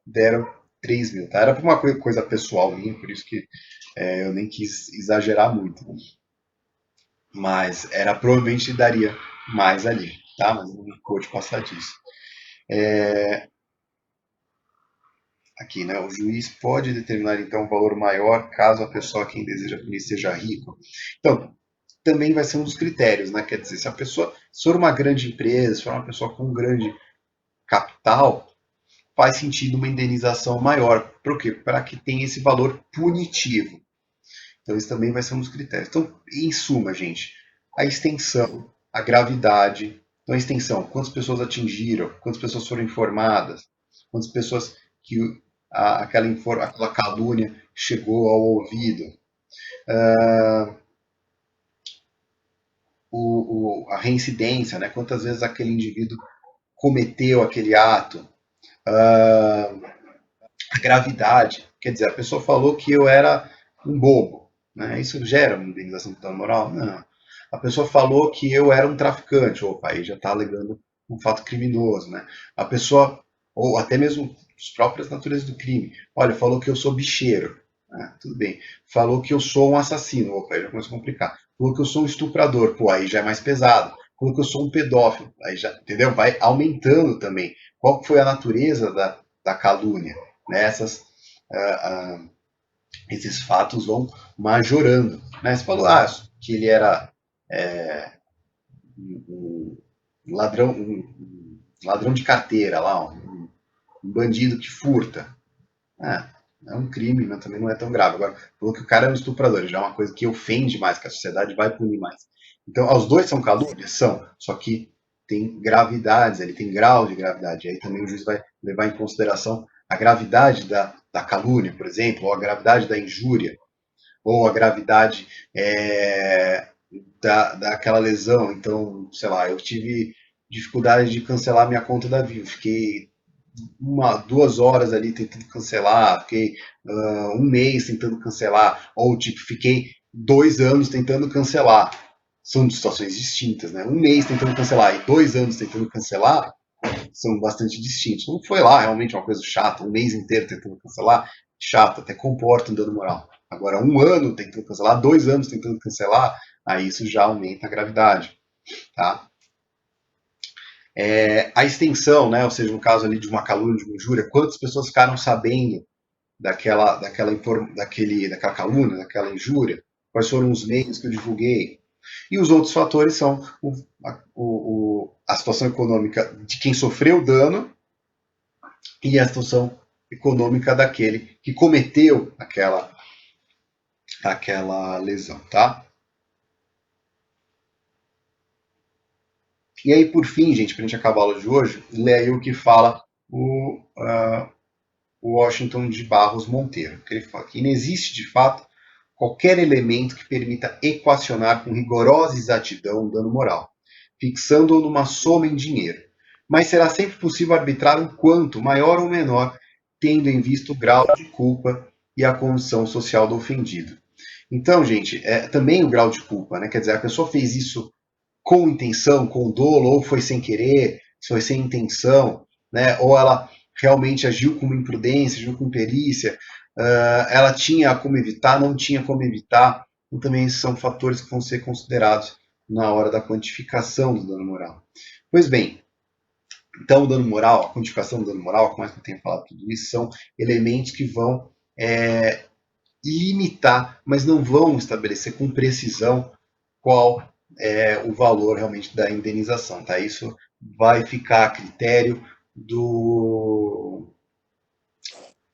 deram 3 mil. Tá? Era por uma coisa pessoal minha, por isso que eu nem quis exagerar muito. Mas provavelmente daria mais ali, tá? Mas não pôde passar disso. Aqui, né? O juiz pode determinar então um valor maior caso a pessoa a quem deseja punir seja rico. Então, também vai ser um dos critérios, né? Quer dizer, se a pessoa se for uma grande empresa, se for uma pessoa com grande capital, faz sentido uma indenização maior. Por quê? Para que tenha esse valor punitivo. Então, isso também vai ser um dos critérios. Então, em suma, gente, a extensão, a gravidade. Então, a extensão, quantas pessoas atingiram, quantas pessoas foram informadas, quantas pessoas que aquela calúnia chegou ao ouvido. A reincidência, né? Quantas vezes aquele indivíduo cometeu aquele ato. A gravidade, quer dizer, a pessoa falou que eu era um bobo. Né? Isso gera uma indenização por dano moral? Não. A pessoa falou que eu era um traficante. Opa, aí já está alegando um fato criminoso. Né? A pessoa, ou até mesmo as próprias naturezas do crime. Olha, falou que eu sou bicheiro. Tudo bem. Falou que eu sou um assassino. Opa, aí já começa a complicar. Falou que eu sou um estuprador. Pô, aí já é mais pesado. Falou que eu sou um pedófilo. Aí já, entendeu? Vai aumentando também. Qual foi a natureza da calúnia? Né? Esses fatos vão majorando. Né? Você falou que ele era um ladrão de carteira, lá, um bandido que furta. É um crime, mas também não é tão grave. Agora, falou que o cara é um estuprador, já é uma coisa que ofende mais, que a sociedade vai punir mais. Então, os dois são calúnias? São, só que tem gravidades, ele tem grau de gravidade. Aí também o juiz vai levar em consideração a gravidade da calúnia, por exemplo, ou a gravidade da injúria, ou a gravidade daquela lesão. Então, sei lá, eu tive dificuldade de cancelar minha conta da Vivo, fiquei 2 horas ali tentando cancelar, fiquei um mês tentando cancelar, ou tipo, fiquei 2 anos tentando cancelar. São situações distintas, né? 1 mês tentando cancelar e 2 anos tentando cancelar são bastante distintos. Não foi lá realmente uma coisa chata, 1 mês inteiro tentando cancelar, chato, até comporta um dano moral. Agora, 1 ano tentando cancelar, 2 anos tentando cancelar, aí isso já aumenta a gravidade, tá? A extensão, né, ou seja, no caso ali de uma calúnia, de uma injúria, quantas pessoas ficaram sabendo daquela calúnia, daquela injúria, quais foram os meios que eu divulguei. E os outros fatores são a situação econômica de quem sofreu o dano e a situação econômica daquele que cometeu aquela lesão, tá? E aí, por fim, gente, para a gente acabar a aula de hoje, lê aí o que fala o Washington de Barros Monteiro, que ele fala que não existe, de fato, qualquer elemento que permita equacionar com rigorosa exatidão o dano moral, fixando-o numa soma em dinheiro, mas será sempre possível arbitrar um quanto, maior ou menor, tendo em vista o grau de culpa e a condição social do ofendido. Então, gente, também o grau de culpa, né? Quer dizer, a pessoa fez isso com intenção, com dolo, ou foi sem querer, foi sem intenção, né? Ou ela realmente agiu com imprudência, agiu com perícia, ela tinha como evitar, não tinha como evitar. Então, também são fatores que vão ser considerados na hora da quantificação do dano moral. Pois bem, então o dano moral, a quantificação do dano moral, como é que eu tenho falado tudo isso, são elementos que vão limitar, mas não vão estabelecer com precisão qual é o valor realmente da indenização. Tá? Isso vai ficar a critério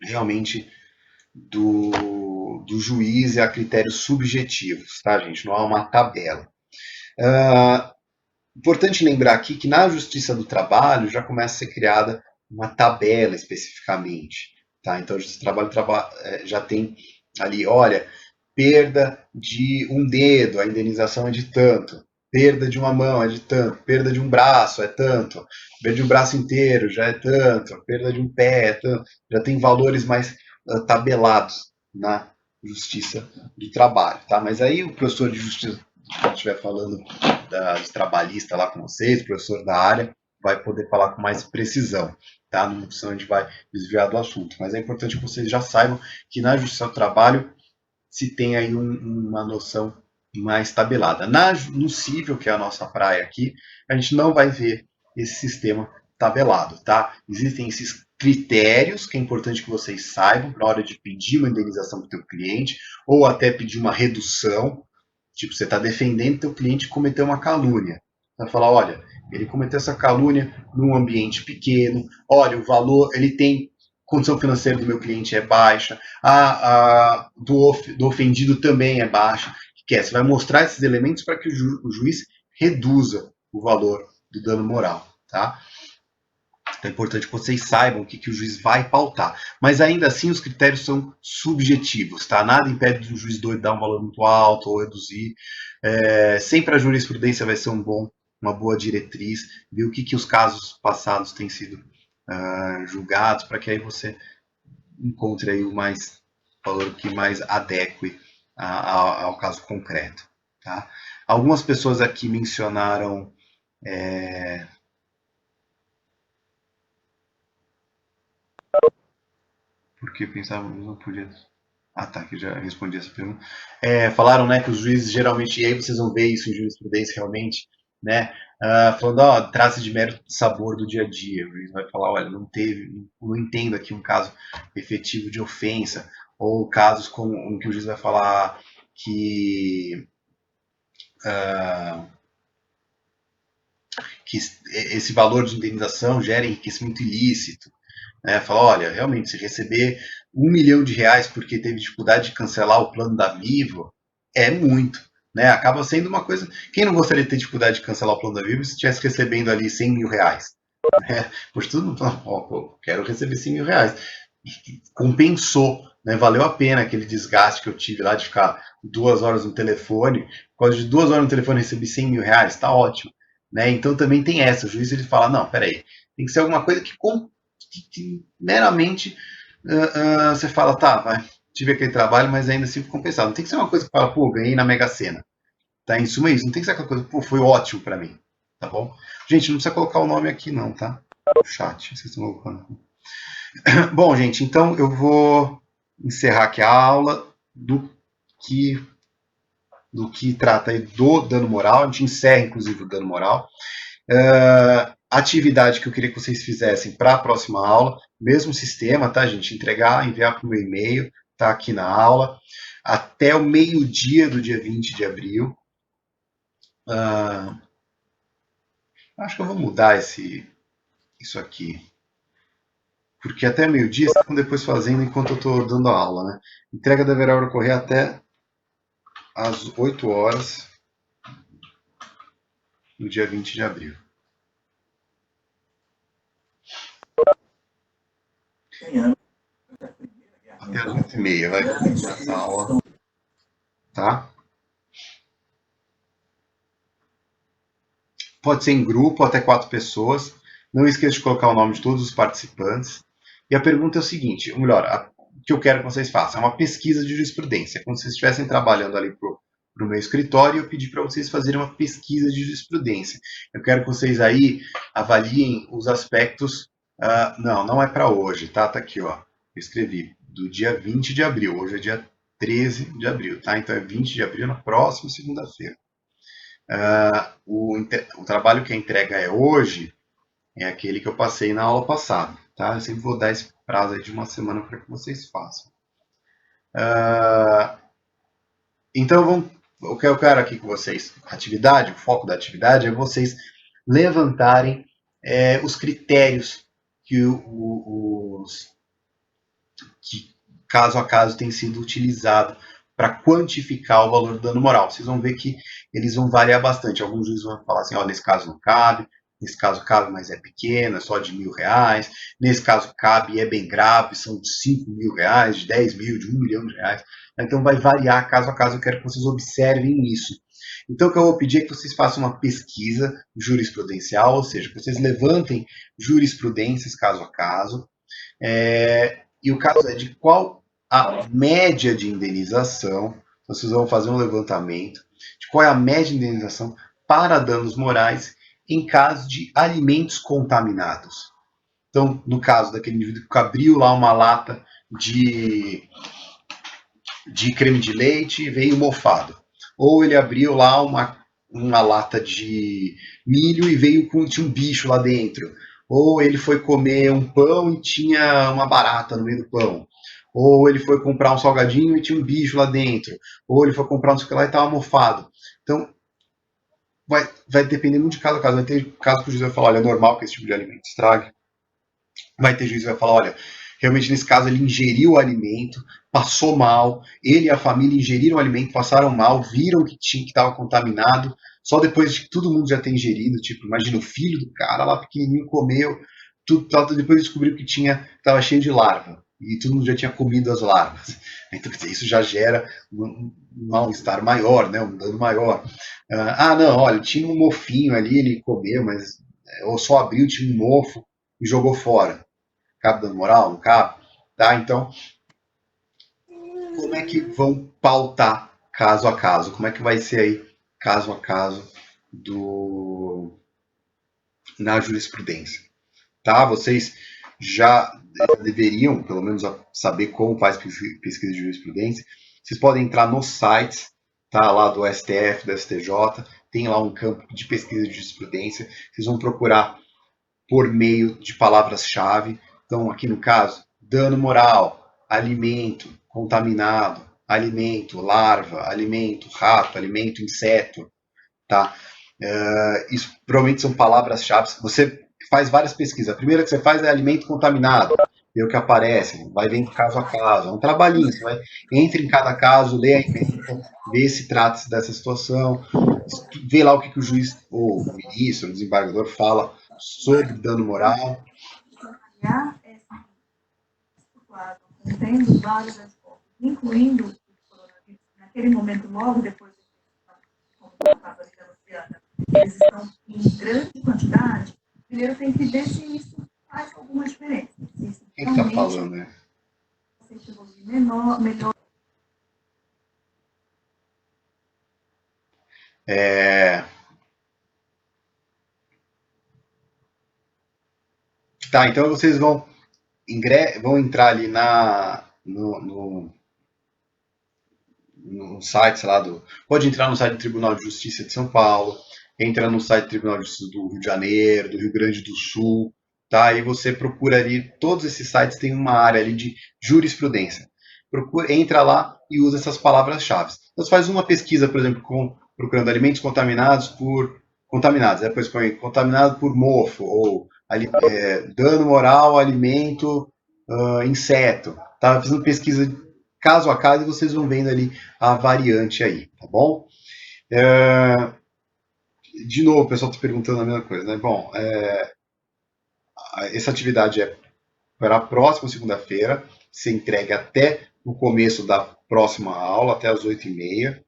realmente do juiz e a critérios subjetivos, tá, gente? Não há uma tabela. Importante lembrar aqui que na Justiça do Trabalho já começa a ser criada uma tabela especificamente. Tá? Então, a Justiça do Trabalho já tem ali, olha, perda de um dedo, a indenização é de tanto. Perda de uma mão é de tanto. Perda de um braço é tanto. Perda de um braço inteiro já é tanto. Perda de um pé é tanto. Já tem valores mais tabelados na Justiça do Trabalho. Tá? Mas aí o professor de Justiça, quando estiver falando de trabalhista lá com vocês, professor da área, vai poder falar com mais precisão. Tá? Não a gente vai desviar do assunto. Mas é importante que vocês já saibam que na Justiça do Trabalho se tem aí uma noção mais tabelada. No cível, que é a nossa praia aqui, a gente não vai ver esse sistema tabelado, tá? Existem esses critérios que é importante que vocês saibam na hora de pedir uma indenização para o teu cliente ou até pedir uma redução. Tipo, você está defendendo teu cliente cometer uma calúnia. Você vai falar, olha, ele cometeu essa calúnia num ambiente pequeno, olha, o valor, ele tem condição financeira do meu cliente é baixa, do ofendido também é baixa. Você vai mostrar esses elementos para que o juiz reduza o valor do dano moral. Tá? Então é importante que vocês saibam o que o juiz vai pautar. Mas ainda assim os critérios são subjetivos. Tá? Nada impede do juiz doido dar um valor muito alto ou reduzir. Sempre a jurisprudência vai ser uma boa diretriz, ver o que os casos passados têm sido julgados, para que aí você encontre aí o valor que mais adeque ao caso concreto. Tá? Algumas pessoas aqui mencionaram porque pensavam que não podia. Ah, tá, que já respondi essa pergunta. Falaram, né, que os juízes geralmente, e aí vocês vão ver isso em jurisprudência realmente, né, falando, traça de mérito de sabor do dia a dia. O juiz vai falar, olha, não entendo aqui um caso efetivo de ofensa, ou casos em que o juiz vai falar que esse valor de indenização gera enriquecimento ilícito. Fala, olha, realmente, se receber R$1 milhão porque teve dificuldade de cancelar o plano da Vivo, é muito. Né? Acaba sendo uma coisa. Quem não gostaria de ter dificuldade de cancelar o plano da Vivo se estivesse recebendo ali R$100 mil? Né? Por tudo, quero receber R$100 mil. Compensou, né? Valeu a pena aquele desgaste que eu tive lá de ficar 2 horas no telefone. Por causa de 2 horas no telefone recebi R$100 mil, tá ótimo. Né? Então também tem essa. O juiz ele fala: não, peraí, tem que ser alguma coisa que meramente você fala, tá, vai, tive aquele trabalho, mas ainda assim compensado. Não tem que ser uma coisa que fala, pô, ganhei na Mega Sena. Tá? Em suma é isso. Não tem que ser aquela coisa, pô, foi ótimo para mim. Tá bom? Gente, não precisa colocar o nome aqui não, tá? No chat, vocês estão colocando. Bom, gente, então eu vou encerrar aqui a aula do que trata aí do dano moral. A gente encerra, inclusive, o dano moral. Atividade que eu queria que vocês fizessem para a próxima aula, mesmo sistema, tá, gente? Enviar para o meu e-mail, tá aqui na aula, até o meio-dia do dia 20 de abril. Acho que eu vou mudar isso aqui, porque até meio-dia vocês estão depois fazendo enquanto eu estou dando a aula, né? Entrega deverá ocorrer até às 8 horas no dia 20 de abril. Até às 8h30 vai começar essa aula. Tá? Pode ser em grupo, até 4 pessoas. Não esqueça de colocar o nome de todos os participantes. E a pergunta é o seguinte, ou melhor, o que eu quero que vocês façam é uma pesquisa de jurisprudência. Quando vocês estivessem trabalhando ali para o meu escritório, eu pedi para vocês fazerem uma pesquisa de jurisprudência. Eu quero que vocês aí avaliem os aspectos Não, não é para hoje, tá? Tá aqui, ó. Eu escrevi do dia 20 de abril. Hoje é dia 13 de abril, tá? Então é 20 de abril, na próxima segunda-feira. O trabalho que a entrega é hoje é aquele que eu passei na aula passada, tá? Eu sempre vou dar esse prazo aí de uma semana para que vocês façam. Então, o que eu quero aqui com vocês, atividade, o foco da atividade é vocês levantarem os critérios que que caso a caso tem sido utilizado para quantificar o valor do dano moral. Vocês vão ver que eles vão variar bastante. Alguns juízes vão falar assim, ó, nesse caso não cabe, nesse caso cabe, mas é pequeno, é só de R$ 1.000. Nesse caso cabe e é bem grave, são de R$ 5.000, de 10 mil, de R$ 1 milhão. Então vai variar caso a caso, eu quero que vocês observem isso. Então o que eu vou pedir é que vocês façam uma pesquisa jurisprudencial, ou seja, que vocês levantem jurisprudências caso a caso, e o caso é de qual a média de indenização, vocês vão fazer um levantamento de qual é a média de indenização para danos morais em caso de alimentos contaminados. Então, no caso daquele indivíduo que abriu lá uma lata de creme de leite e veio mofado. Ou ele abriu lá uma lata de milho e tinha um bicho lá dentro. Ou ele foi comer um pão e tinha uma barata no meio do pão. Ou ele foi comprar um salgadinho e tinha um bicho lá dentro. Ou ele foi comprar um sei lá e estava mofado. Então, vai depender muito de cada caso. Vai ter caso que o juiz vai falar, olha, é normal que esse tipo de alimento estrague. Vai ter juiz que vai falar, olha, realmente nesse caso ele ingeriu o alimento, passou mal, ele e a família ingeriram o alimento, passaram mal, viram que estava contaminado, só depois de que todo mundo já tem ingerido, tipo, imagina o filho do cara lá pequenininho comeu, depois descobriu que estava cheio de larva, e todo mundo já tinha comido as larvas. Então, isso já gera um mal-estar maior, né, um dano maior. Não, olha, tinha um mofinho ali, ele comeu, mas ou só abriu, tinha um mofo e jogou fora. Cabe dano moral? Não cabe? Tá? Então, como é que vão pautar caso a caso? Como é que vai ser aí caso a caso na jurisprudência? Tá? Vocês já deveriam, pelo menos, saber como faz pesquisa de jurisprudência. Vocês podem entrar nos sites, tá? Lá do STF, do STJ, tem lá um campo de pesquisa de jurisprudência. Vocês vão procurar por meio de palavras-chave. Então, aqui no caso, dano moral, alimento contaminado, alimento, larva, alimento, rato, alimento, inseto, tá? Isso provavelmente são palavras-chave. Você faz várias pesquisas. A primeira que você faz é alimento contaminado, vê o que aparece, vai vendo caso a caso. É um trabalhinho, você vai, entra em cada caso, lê a emenda, vê se trata-se dessa situação, vê lá o que o juiz, ou o ministro, o desembargador fala sobre dano moral. Contendo vários aspectos, incluindo o coronavírus, naquele momento, logo depois como estava denunciando, eles estão em grande quantidade, primeiro tem que ver se isso faz alguma diferença. Se isso quem está falando, né? Melhor. Tá, então vocês vão entrar ali no site lá pode entrar no site do Tribunal de Justiça de São Paulo, entra no site do Tribunal de Justiça do Rio de Janeiro, do Rio Grande do Sul, tá? Aí você procura ali, todos esses sites têm uma área ali de jurisprudência. Entra lá e usa essas palavras-chave. Então você faz uma pesquisa, por exemplo, procurando alimentos contaminados, depois põe contaminado por mofo, ou dano moral, alimento, inseto. Tá fazendo pesquisa caso a caso e vocês vão vendo ali a variante aí, tá bom? De novo, o pessoal está perguntando a mesma coisa, né? Bom, essa atividade é para a próxima segunda-feira, se entregue até o começo da próxima aula, até as 8h30.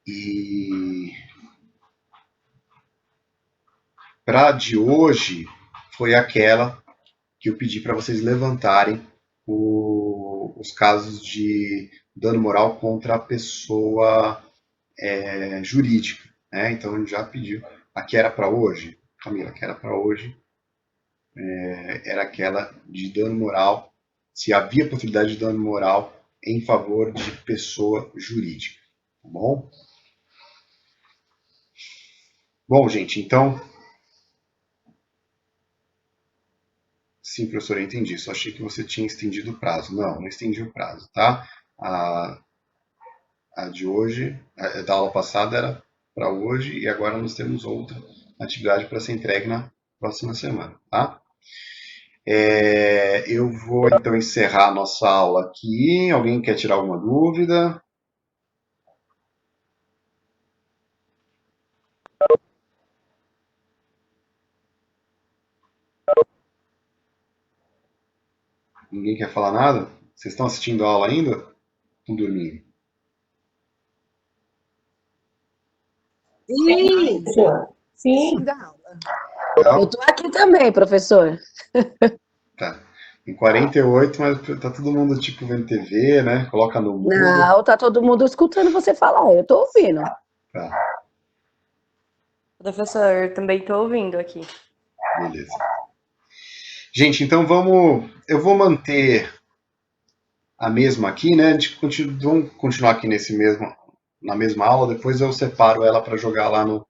E para de hoje foi aquela que eu pedi para vocês levantarem os casos de dano moral contra a pessoa jurídica. Né? Então, ele já pediu. Aqui era para hoje? Camila, que era para hoje, era aquela de dano moral, se havia possibilidade de dano moral em favor de pessoa jurídica. Tá bom? Bom, gente, então... Sim, professor, eu entendi. Só achei que você tinha estendido o prazo. Não, não estendi o prazo, tá? A de hoje, a da aula passada era para hoje e agora nós temos outra atividade para ser entregue na próxima semana, tá? Eu vou então encerrar a nossa aula aqui. Alguém quer tirar alguma dúvida? Ninguém quer falar nada? Vocês estão assistindo a aula ainda? Estão dormindo? Sim, Sim. da aula. Não? Eu tô aqui também, professor. Tá. Em 48, mas tá todo mundo tipo vendo TV, né? Coloca no mudo. Não, tá todo mundo escutando você falar, eu tô ouvindo. Tá, Professor, eu também estou ouvindo aqui. beleza. Gente, então eu vou manter a mesma aqui, né? Vamos continuar aqui na mesma aula, depois eu separo ela para jogar lá no